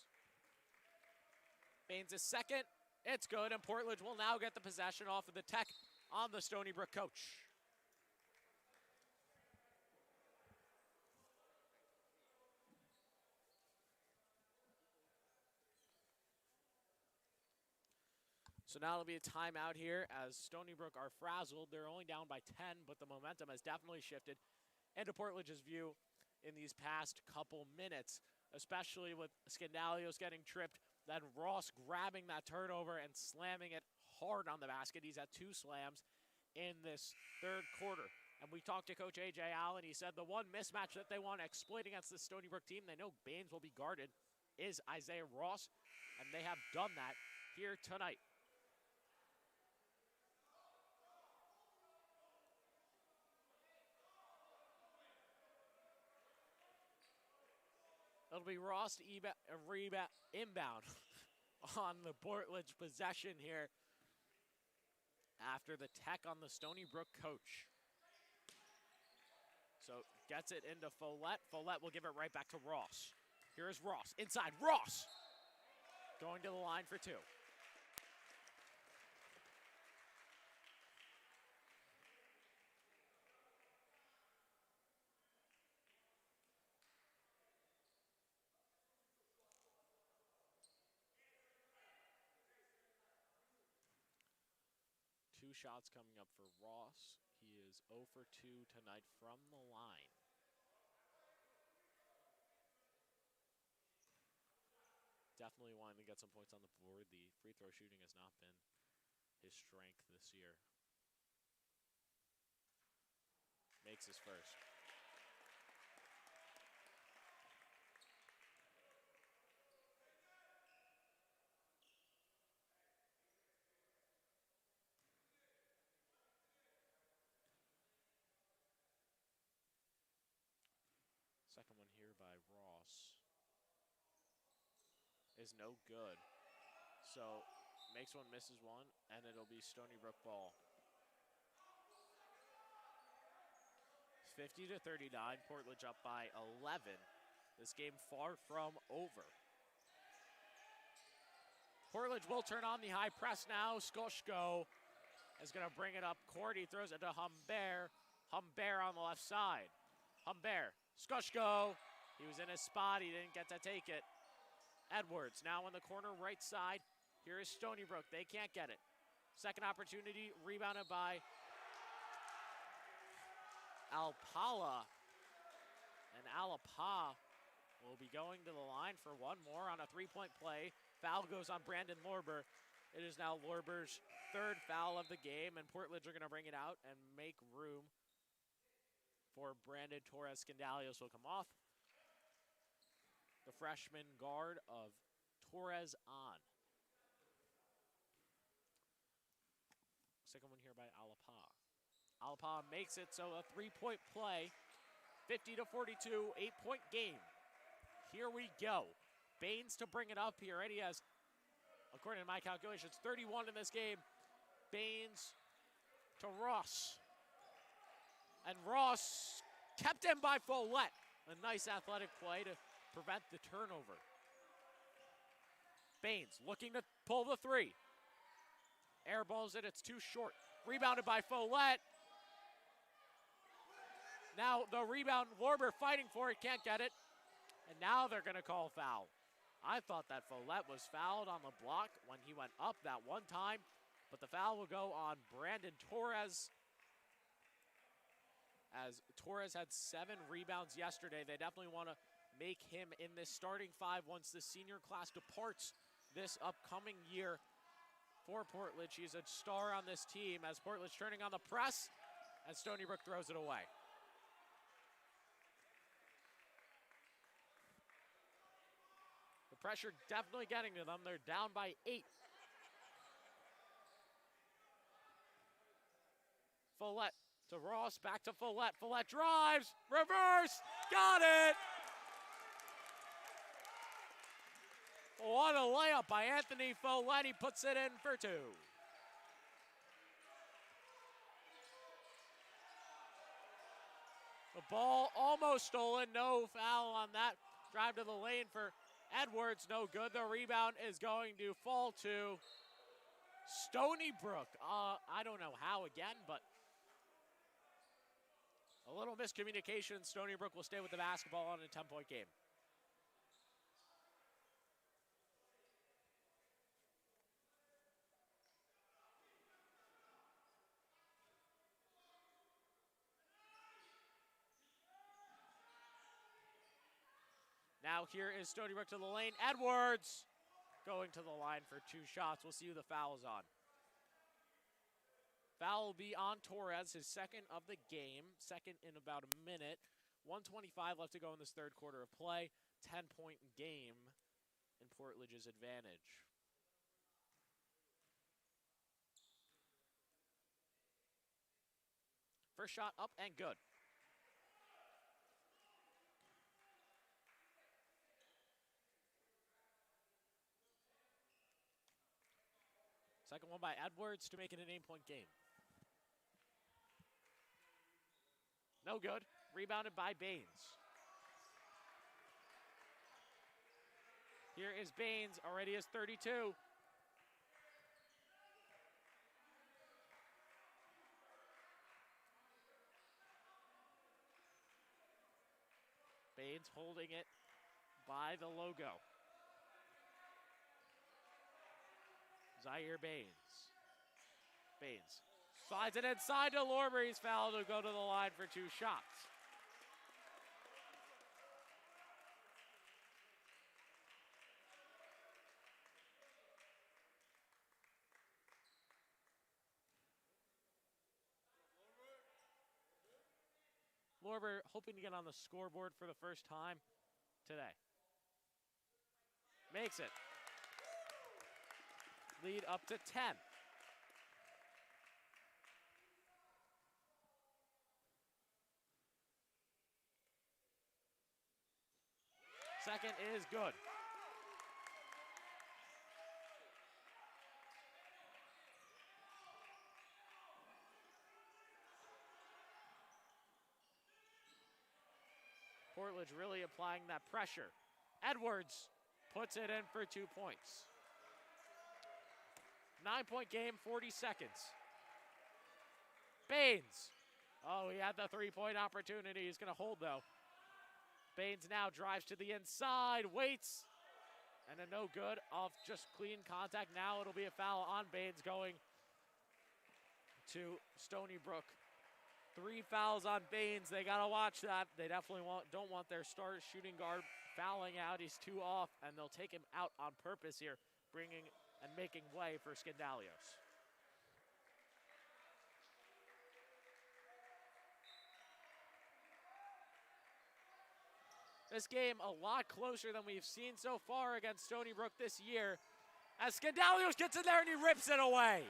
Baines is second. It's good, and Portledge will now get the possession off of the tech on the Stony Brook coach. So now it'll be a timeout here as Stony Brook are frazzled. They're only down by 10, but the momentum has definitely shifted into Portledge's view in these past couple minutes, especially with Skandalios getting tripped, then Ross grabbing that turnover and slamming it hard on the basket. He's at 2 slams in this third quarter. And we talked to Coach A.J. Allen. He said the one mismatch that they want to exploit against the Stony Brook team, they know Baines will be guarded, is Isaiah Ross, and they have done that here tonight. It'll be Ross to inbound on the Portledge possession here after the tech on the Stony Brook coach. So gets it into Follett. Follett will give it right back to Ross. Here's Ross. Inside, Ross! Going to the line for 2. Two shots coming up for Ross. He is 0 for 2 tonight from the line. Definitely wanting to get some points on the board. The free throw shooting has not been his strength this year. Makes his first. Second one here by Ross is no good. So makes one, misses one, and it'll be Stony Brook ball. 50 to 39, Portledge up by 11. This game far from over. Portledge will turn on the high press now. Skoshko is going to bring it up court. He throws it to Humbert. Humbert on the left side. Humbert. Skoshko. He was in his spot. He didn't get to take it. Edwards now on the corner right side. Here is Stony Brook. They can't get it. Second opportunity, rebounded by Alpala. And Alapa will be going to the line for one more on a three-point play. Foul goes on Brandon Lorber. It is now Lorber's third foul of the game, and Portledge are going to bring it out and make room for Brandon Torres. Skandalios will come off. The freshman guard of Torres on. Second one here by Alapa. Alapa makes it, so a three-point play. 50 to 42, 8-point game. Here we go. Baines to bring it up here, and he has, according to my calculations, 31 in this game. Baines to Ross. And Ross kept in by Follett. A nice athletic play to prevent the turnover. Baines looking to pull the three. Airballs it, it's too short. Rebounded by Follett. Now the rebound, Lorber fighting for it, can't get it. And now they're gonna call foul. I thought that Follett was fouled on the block when he went up that one time, but the foul will go on Brandon Torres. As Torres had 7 rebounds yesterday, they definitely want to make him in this starting 5 once the senior class departs this upcoming year for Portledge. He's a star on this team as Portledge turning on the press, and Stony Brook throws it away. pressure definitely getting to them. They're down by 8. Follett to Ross, back to Follett. Follett drives, reverse, got it! What a layup by Anthony Follett. He puts it in for 2. The ball almost stolen, no foul on that. Drive to the lane for Edwards, no good. The rebound is going to fall to Stony Brook. I don't know how again, but a little miscommunication. Stony Brook will stay with the basketball on a 10-point game. Now here is Stony Brook to the lane. Edwards going to the line for 2 shots. We'll see who the foul is on. Foul will be on Torres, his second of the game, second in about a minute. 1:25 left to go in this third quarter of play. 10-point game in Portledge's advantage. First shot up and good. Second one by Edwards to make it an 8-point game. No good. Rebounded by Baines. Here is Baines, already has 32. Baines holding it by the logo. Zaire Baines. Baines slides it inside to Lorber. He's fouled to go to the line for 2 shots. Lorber hoping to get on the scoreboard for the first time today. Makes it. Lead up to 10. Second is good. Portledge really applying that pressure. Edwards puts it in for 2 points. 9-point game, 40 seconds. Baines. Oh, he had the 3-point opportunity. He's going to hold, though. Baines now drives to the inside, waits, and a no good off just clean contact. Now it'll be a foul on Baines going to Stony Brook. 3 fouls on Baines. They got to watch that. They definitely don't want their star shooting guard fouling out. He's 2 off, and they'll take him out on purpose here, bringing and making way for Skandalios. This game a lot closer than we've seen so far against Stony Brook this year, as Skandalios gets in there and he rips it away.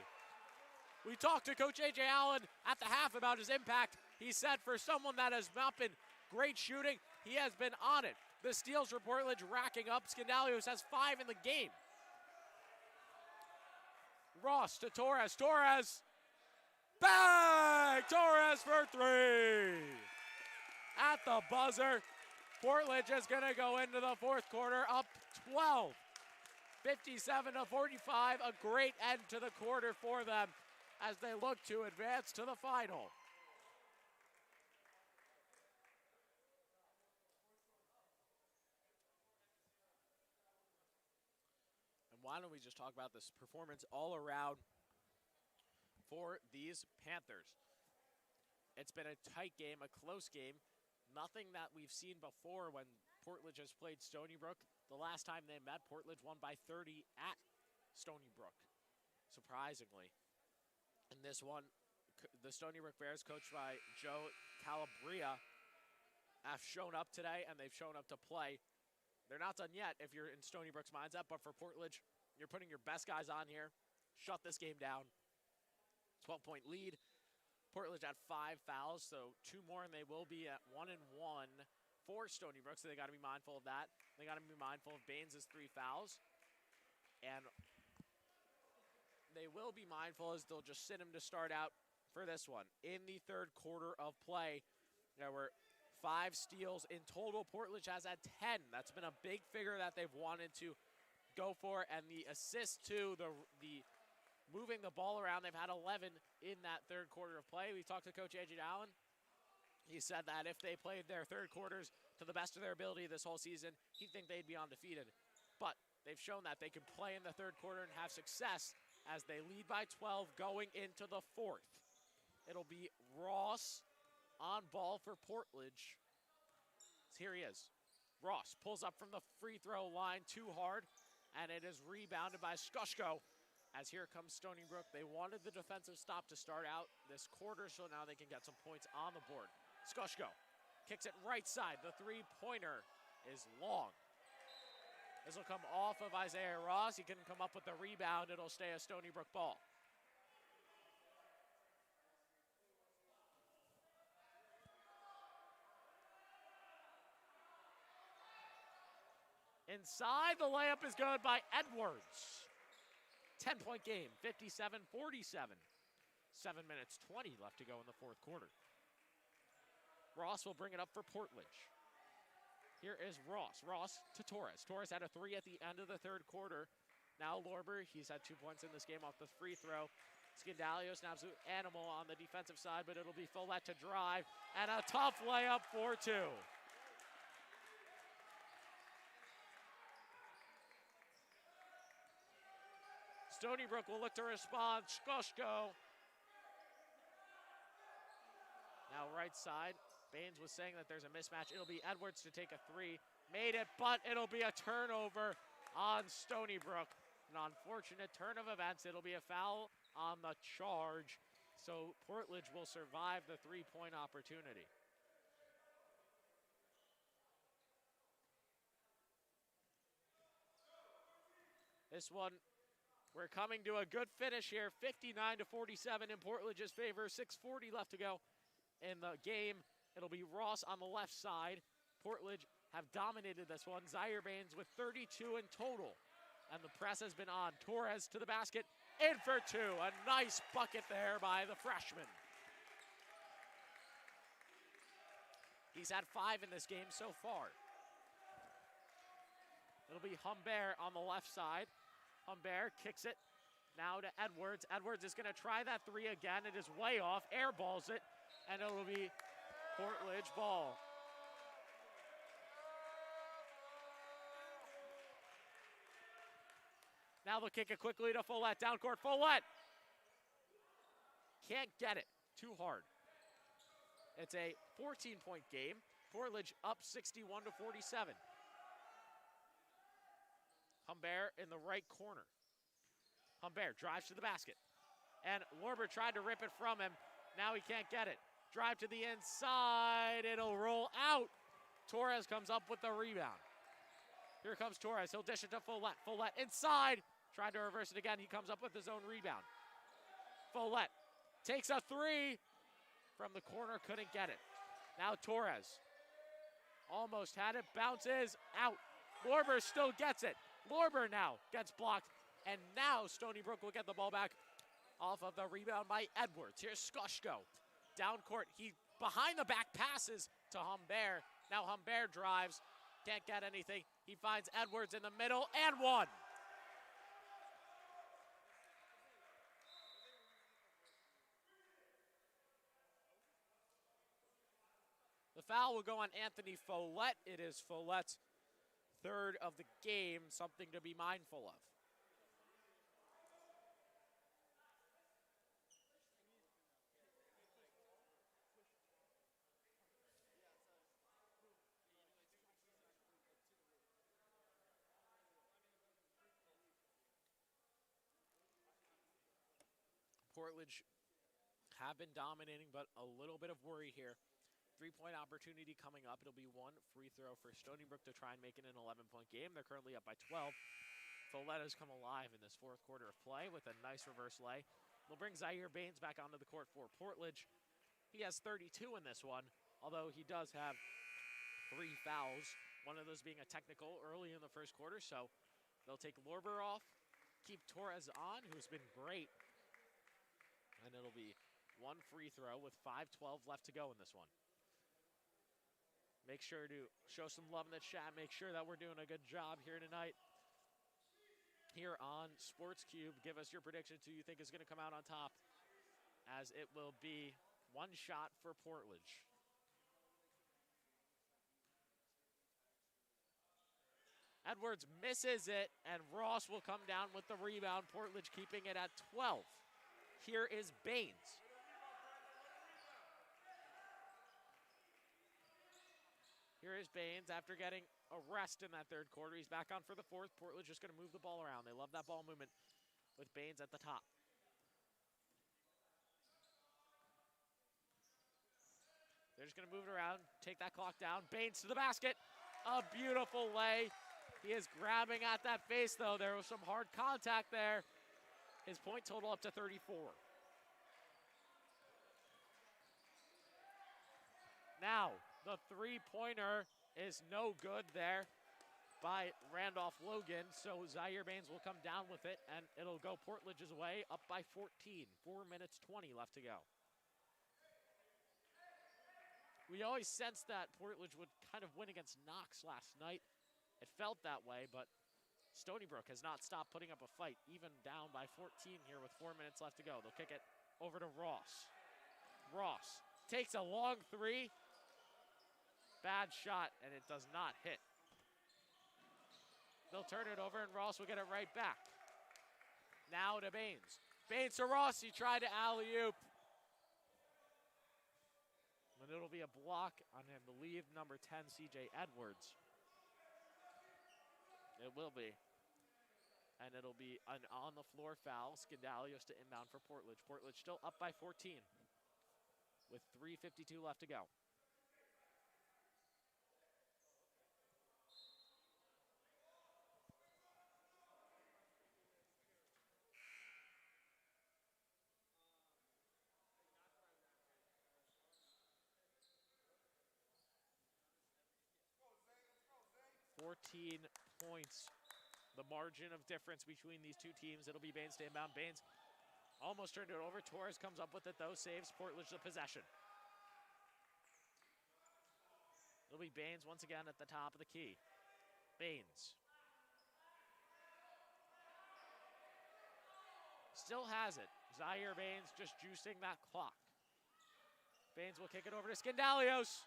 We talked to Coach A.J. Allen at the half about his impact. He said for someone that has not been great shooting, he has been on it. The steals for Portledge racking up. Skandalios has 5 in the game. Ross to Torres. Torres. Bang! Torres for 3. At the buzzer. Portledge is going to go into the fourth quarter up 12. 57-45. A great end to the quarter for them as they look to advance to the final. And why don't we just talk about this performance all around for these Panthers. It's been a tight game, a close game. Nothing that we've seen before when Portledge has played Stony Brook. The last time they met, Portledge won by 30 at Stony Brook, surprisingly. In this one, the Stony Brook Bears, coached by Joe Calabria, have shown up today, and they've shown up to play. they're not done yet if you're in Stony Brook's mindset, but for Portledge, you're putting your best guys on here. Shut this game down. 12-point lead. Portledge at 5 fouls, so 2 more, and they will be at 1-1 for Stony Brook, so they got to be mindful of that. They got to be mindful of Baines' 3 fouls. And they will be mindful as they'll just sit him to start out for this one. In the third quarter of play, there were 5 steals in total. Portledge has had 10. That's been a big figure that they've wanted to go for. And the assist to the moving the ball around, they've had 11 in that third quarter of play. We talked to Coach A.J. Allen. He said that if they played their third quarters to the best of their ability this whole season, he'd think they'd be undefeated. But they've shown that they can play in the third quarter and have success as they lead by 12 going into the fourth. It'll be Ross on ball for Portledge. Here he is. Ross pulls up from the free throw line too hard, and it is rebounded by Skushko. As here comes Stony Brook. They wanted the defensive stop to start out this quarter, so now they can get some points on the board. Skushko kicks it right side. The three-pointer is long. This will come off of Isaiah Ross. He can come up with the rebound. It'll stay a Stony Brook ball. Inside, the layup is good by Edwards. 10-point game, 57-47. 7 minutes, 20 left to go in the fourth quarter. Ross will bring it up for Portledge. Here is Ross. Ross to Torres. Torres had a 3 at the end of the third quarter. Now Lorber, he's had 2 points in this game off the free throw. Scandalios, an absolute animal on the defensive side, but it'll be Follett to drive. And a tough layup for 2. Stony Brook will look to respond. Skoshko. Now right side. Baines was saying that there's a mismatch. It'll be Edwards to take a 3. Made it, but it'll be a turnover on Stony Brook. An unfortunate turn of events. It'll be a foul on the charge. So Portledge will survive the 3-point opportunity. This one, we're coming to a good finish here, 59-47 in Portledge's favor, 6:40 left to go in the game. It'll be Ross on the left side. Portledge have dominated this one. Zaire Baines with 32 in total, and the press has been on. Torres to the basket, in for 2. A nice bucket there by the freshman. He's had 5 in this game so far. It'll be Humbert on the left side. Humbert kicks it now to Edwards. Edwards is going to try that 3 again. It is way off, airballs it, and it'll be Portledge ball. Now they'll kick it quickly to Follett, down court, Follett. Can't get it, too hard. It's a 14-point game. Portledge up 61-47. Humbert in the right corner. Humbert drives to the basket. And Lorber tried to rip it from him. Now he can't get it. Drive to the inside. It'll roll out. Torres comes up with the rebound. Here comes Torres. He'll dish it to Follett. Follett inside. Tried to reverse it again. He comes up with his own rebound. Follett takes a 3 from the corner. Couldn't get it. Now Torres. Almost had it. Bounces out. Lorber still gets it. Lorber now gets blocked, and now Stony Brook will get the ball back off of the rebound by Edwards. Here's Skushko. Down court, he behind the back passes to Humbert. Now Humbert drives, can't get anything. He finds Edwards in the middle, and 1. The foul will go on Anthony Follett. It is Follett's 3rd of the game, something to be mindful of. Portledge have been dominating, but a little bit of worry here. 3-point opportunity coming up. It'll be one free throw for Stony Brook to try and make it an 11-point game. They're currently up by 12. Follett has come alive in this fourth quarter of play with a nice reverse lay. We'll bring Zaire Baines back onto the court for Portledge. He has 32 in this one, although he does have 3 fouls, one of those being a technical early in the first quarter. So they'll take Lorber off, keep Torres on, who's been great. And it'll be one free throw with 5:12 left to go in this one. Make sure to show some love in the chat. Make sure that we're doing a good job here tonight. Here on Sports Cube, give us your predictions who you think is going to come out on top, as it will be one shot for Portledge. Edwards misses it, and Ross will come down with the rebound. Portledge keeping it at 12. Here is Baines. Here is Baines after getting a rest in that third quarter. He's back on for the fourth. Portledge just going to move the ball around. They love that ball movement with Baines at the top. They're just going to move it around, take that clock down. Baines to the basket. A beautiful lay. He is grabbing at that face, though. There was some hard contact there. His point total up to 34. Now, the three-pointer is no good there by Randolph Logan, so Zaire Baines will come down with it, and it'll go Portledge's way, up by 14. 4 minutes, 20 left to go. We always sensed that Portledge would kind of win against Knox last night. It felt that way, but Stony Brook has not stopped putting up a fight, even down by 14 here with 4 minutes left to go. They'll kick it over to Ross. Ross takes a long three. Bad shot, and it does not hit. They'll turn it over, and Ross will get it right back. Now to Baines. Baines to Ross. He tried to alley-oop. And it'll be a block on, I believe, number 10, C.J. Edwards. It will be. And it'll be an on-the-floor foul. Skandalios to inbound for Portledge. Portledge still up by 14 with 3:52 left to go. Points, the margin of difference between these two teams. It'll be Baines to inbound. Baines almost turned it over. Torres comes up with it, though. Saves Portledge the possession. It'll be Baines once again at the top of the key. Baines. Still has it. Zaire Baines just juicing that clock. Baines will kick it over to Skandalios.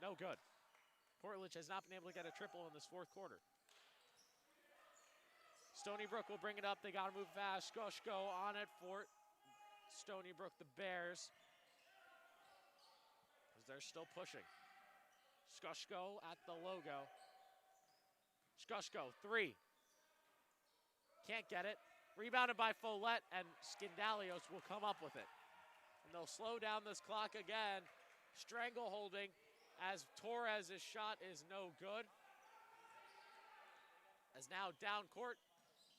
No good. Portledge has not been able to get a triple in this fourth quarter. Stony Brook will bring it up. They got to move fast. Skoshko on it for Stony Brook, the Bears. As they're still pushing. Skoshko at the logo. Skoshko, three. Can't get it. Rebounded by Follett, and Skandalios will come up with it. And they'll slow down this clock again. Strangle holding. As Torres' shot is no good. As now down court,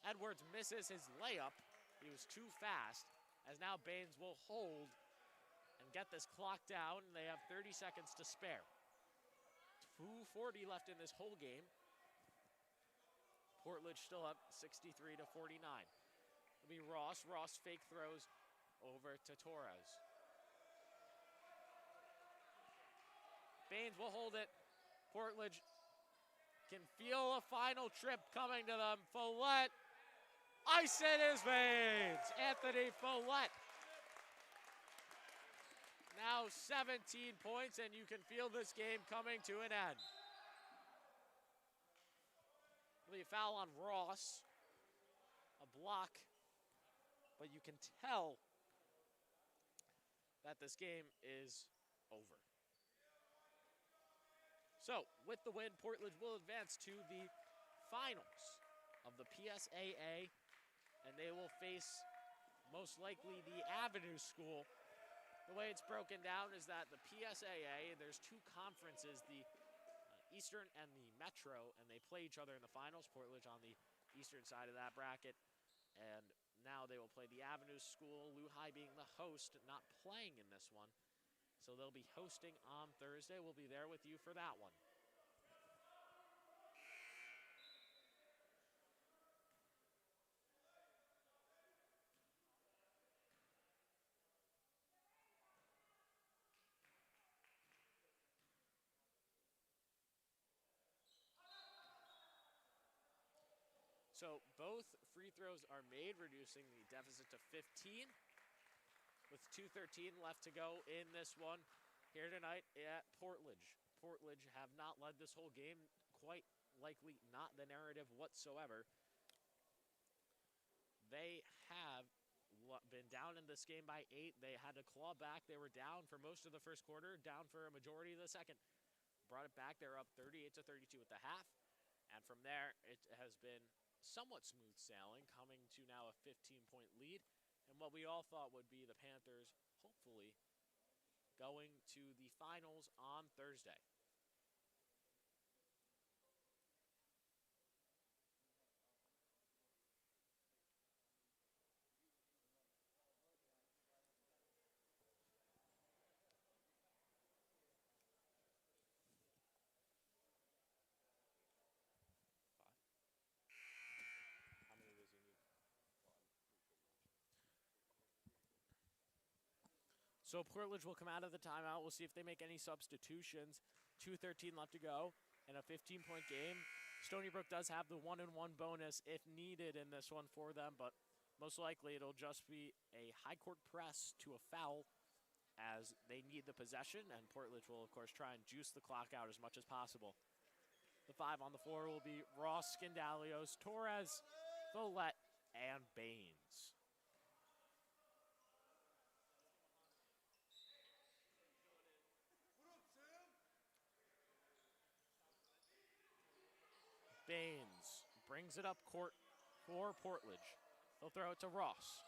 Edwards misses his layup. He was too fast. As now Baines will hold and get this clock down. And they have 30 seconds to spare. 2:40 left in this whole game. Portledge still up 63 to 49. It'll be Ross. Ross fake throws over to Torres. Baines will hold it. Portledge can feel a final trip coming to them. Follett. Ice in his veins. Anthony Follett. Now 17 points, and you can feel this game coming to an end. It'll be a foul on Ross. A block. But you can tell that this game is over. So, with the win, Portledge will advance to the finals of the PSAA, and they will face most likely the Avenue School The way it's broken down is that the PSAA, there's two conferences, the Eastern and the Metro, and they play each other in the finals. Portledge on the eastern side of that bracket, and now they will play the Avenue School, Lehigh being the host, not playing in this one. So they'll be hosting on Thursday. We'll be there with you for that one. So both free throws are made, reducing the deficit to 15. With 2:13 left to go in this one here tonight at Portledge. Portledge have not led this whole game, quite likely not the narrative whatsoever. They have been down in this game by 8. They had to claw back. They were down for most of the first quarter, down for a majority of the second. Brought it back. They were up 38-32 at the half. And from there, it has been somewhat smooth sailing, coming to now a 15-point lead. And what we all thought would be the Panthers, hopefully, going to the finals on Thursday. So Portledge will come out of the timeout. We'll see if they make any substitutions. 2:13 left to go in a 15-point game. Stony Brook does have the 1-and-1 bonus if needed in this one for them, but most likely it'll just be a high court press to a foul as they need the possession, and Portledge will, of course, try and juice the clock out as much as possible. The 5 on the floor will be Ross, Skandalios, Torres, Follett, and Baines. Baines brings it up court for Portledge. He'll throw it to Ross.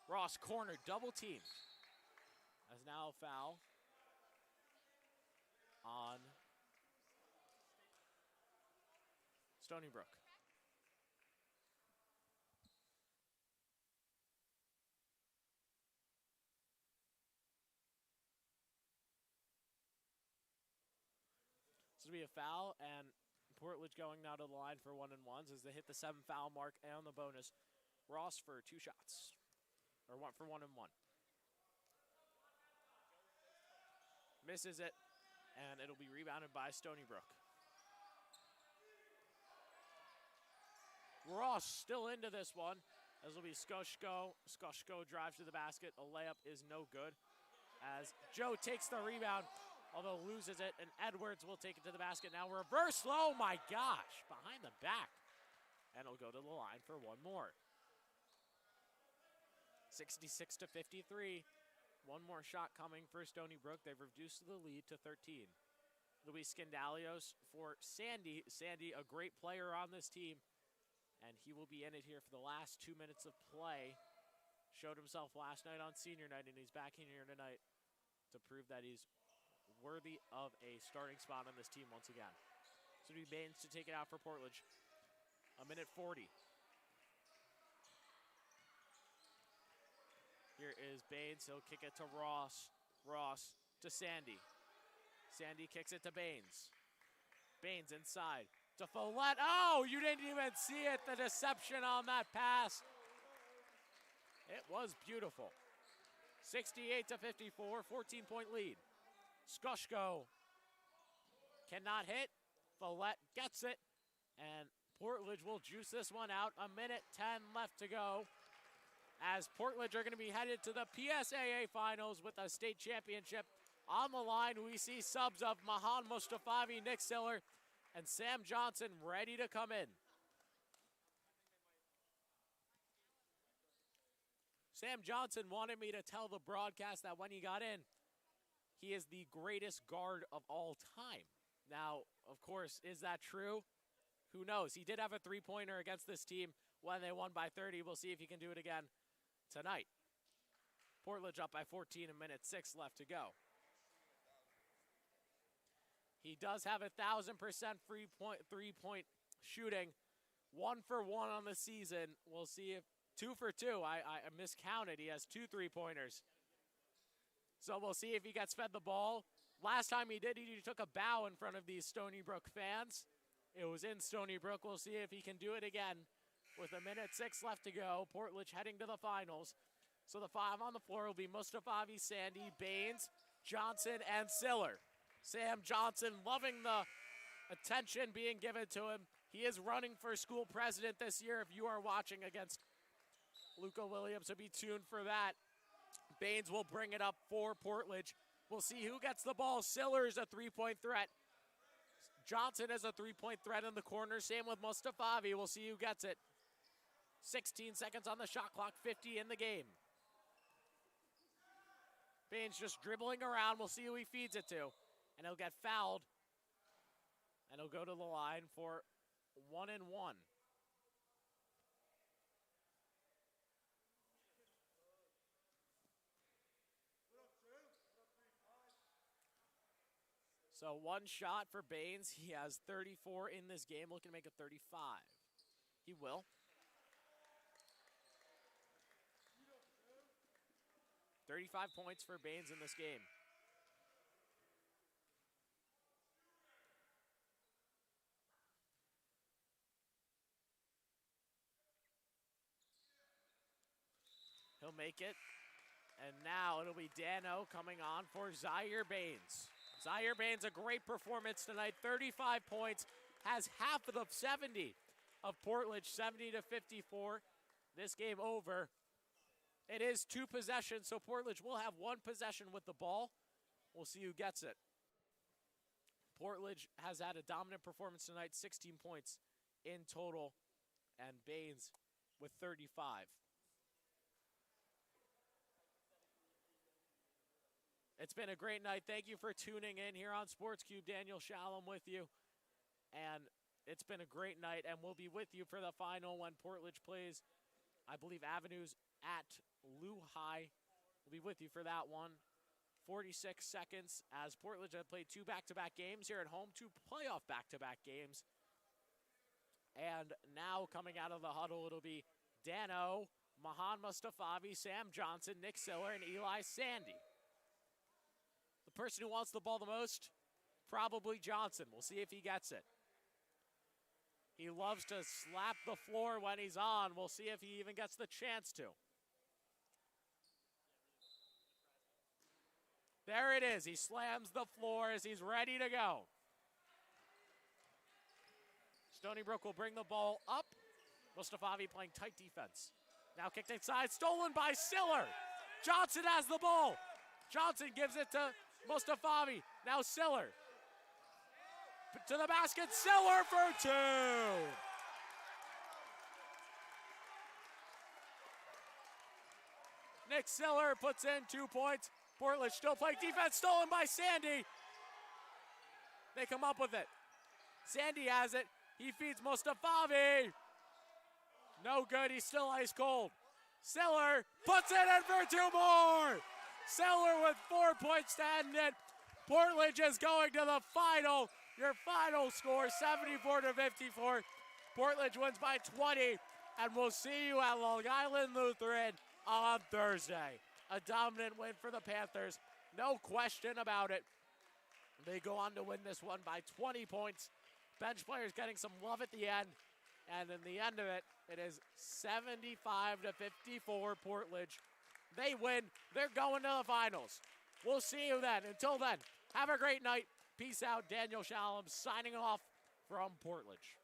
Ross cornered, double teamed. As now a foul on Stony Brook. This will be a foul, and Portledge going now to the line for 1-and-1s as they hit the 7 foul mark and on the bonus. Ross for 2 shots, or 1 for 1-and-1. Misses it, and it'll be rebounded by Stony Brook. Ross still into this one, as will be Skoshko. Skoshko drives to the basket. A layup is no good, as Joe takes the rebound, although loses it, and Edwards will take it to the basket. Now reverse, oh my gosh, behind the back. And it'll go to the line for one more. 66-53. One more shot coming for Stony Brook. They've reduced the lead to 13. It'll be Skandalios for Sandy. Sandy, a great player on this team, and he will be in it here for the last 2 minutes of play. Showed himself last night on senior night, and he's back in here tonight to prove that he's worthy of a starting spot on this team once again. So it'll be Baines to take it out for Portledge. 1:40. Here is Baines. He'll kick it to Ross. Ross to Sandy. Sandy kicks it to Baines. Baines inside to Follett. Oh, you didn't even see it. The deception on that pass. It was beautiful. 68-54, 14-point lead. Skoshko cannot hit. Follett gets it, and Portledge will juice this one out. 1:10 left to go, as Portledge are going to be headed to the PSAA finals with a state championship on the line. We see subs of Mahan Mustafavi, Nick Siller, and Sam Johnson ready to come in. Sam Johnson wanted me to tell the broadcast that when he got in, he is the greatest guard of all time. Now, of course, is that true? Who knows? He did have a three-pointer against this team when they won by 30. We'll see if he can do it again tonight. Portledge up by 14, a minute 6 left to go. He does have 1,000% three-point shooting, 1 for 1 on the season. We'll see if 2 for 2. I miscounted. He has 2 3-pointers. So we'll see if he gets fed the ball. Last time he did, he took a bow in front of these Stony Brook fans. It was in Stony Brook. We'll see if he can do it again with a minute 6 left to go. Portledge heading to the finals. So the 5 on the floor will be Mustafavi, Sandy, Baines, Johnson, and Siller. Sam Johnson loving the attention being given to him. He is running for school president this year. If you are watching against Luca Williams, so be tuned for that. Baines will bring it up for Portledge. We'll see who gets the ball. Siller is a 3-point threat. Johnson is a 3-point threat in the corner. Same with Mustafavi. We'll see who gets it. 16 seconds on the shot clock, 50 in the game. Baines just dribbling around. We'll see who he feeds it to. And he'll get fouled. And he'll go to the line for 1 and 1. So 1 shot for Baines. He has 34 in this game, looking to make it 35. He will. 35 points for Baines in this game. He'll make it. And now it'll be Dano coming on for Zaire Baines. Zaire Baines, a great performance tonight. 35 points, has half of the 70 of Portledge, 70-54. This game over. It is 2 possessions, so Portledge will have 1 possession with the ball. We'll see who gets it. Portledge has had a dominant performance tonight, 16 points in total, and Baines with 35. It's been a great night. Thank you for tuning in here on Sports Cube. Daniel Shalom with you. And it's been a great night, and we'll be with you for the final when Portledge plays, I believe, Avenues at Lehigh. We'll be with you for that one. 46 seconds as Portledge have played 2 back-to-back games here at home, 2 playoff back-to-back games. And now coming out of the huddle, it'll be Dano, Mahan Mustafavi, Sam Johnson, Nick Siller, and Eli Sandy. The person who wants the ball the most, probably Johnson. We'll see if he gets it. He loves to slap the floor when he's on. We'll see if he even gets the chance to. There it is. He slams the floor as he's ready to go. Stony Brook will bring the ball up. Mustafavi playing tight defense. Now kicked inside, stolen by Siller. Johnson has the ball. Johnson gives it to Mustafavi. Now Siller. To the basket, Siller for 2. Nick Siller puts in 2 points. Portledge still playing defense, stolen by Sandy. They come up with it. Sandy has it. He feeds Mustafavi. No good, he's still ice cold. Siller puts it in for 2 more. Siller with 4 points to end it. Portledge is going to the final. Your final score, 74-54. Portledge wins by 20, and we'll see you at Long Island Lutheran on Thursday. A dominant win for the Panthers, no question about it. They go on to win this one by 20 points. Bench players getting some love at the end, and in the end of it, it is 75-54 Portledge. They win, they're going to the finals. We'll see you then. Until then, have a great night. Peace out. Daniel Shalom signing off from Portledge.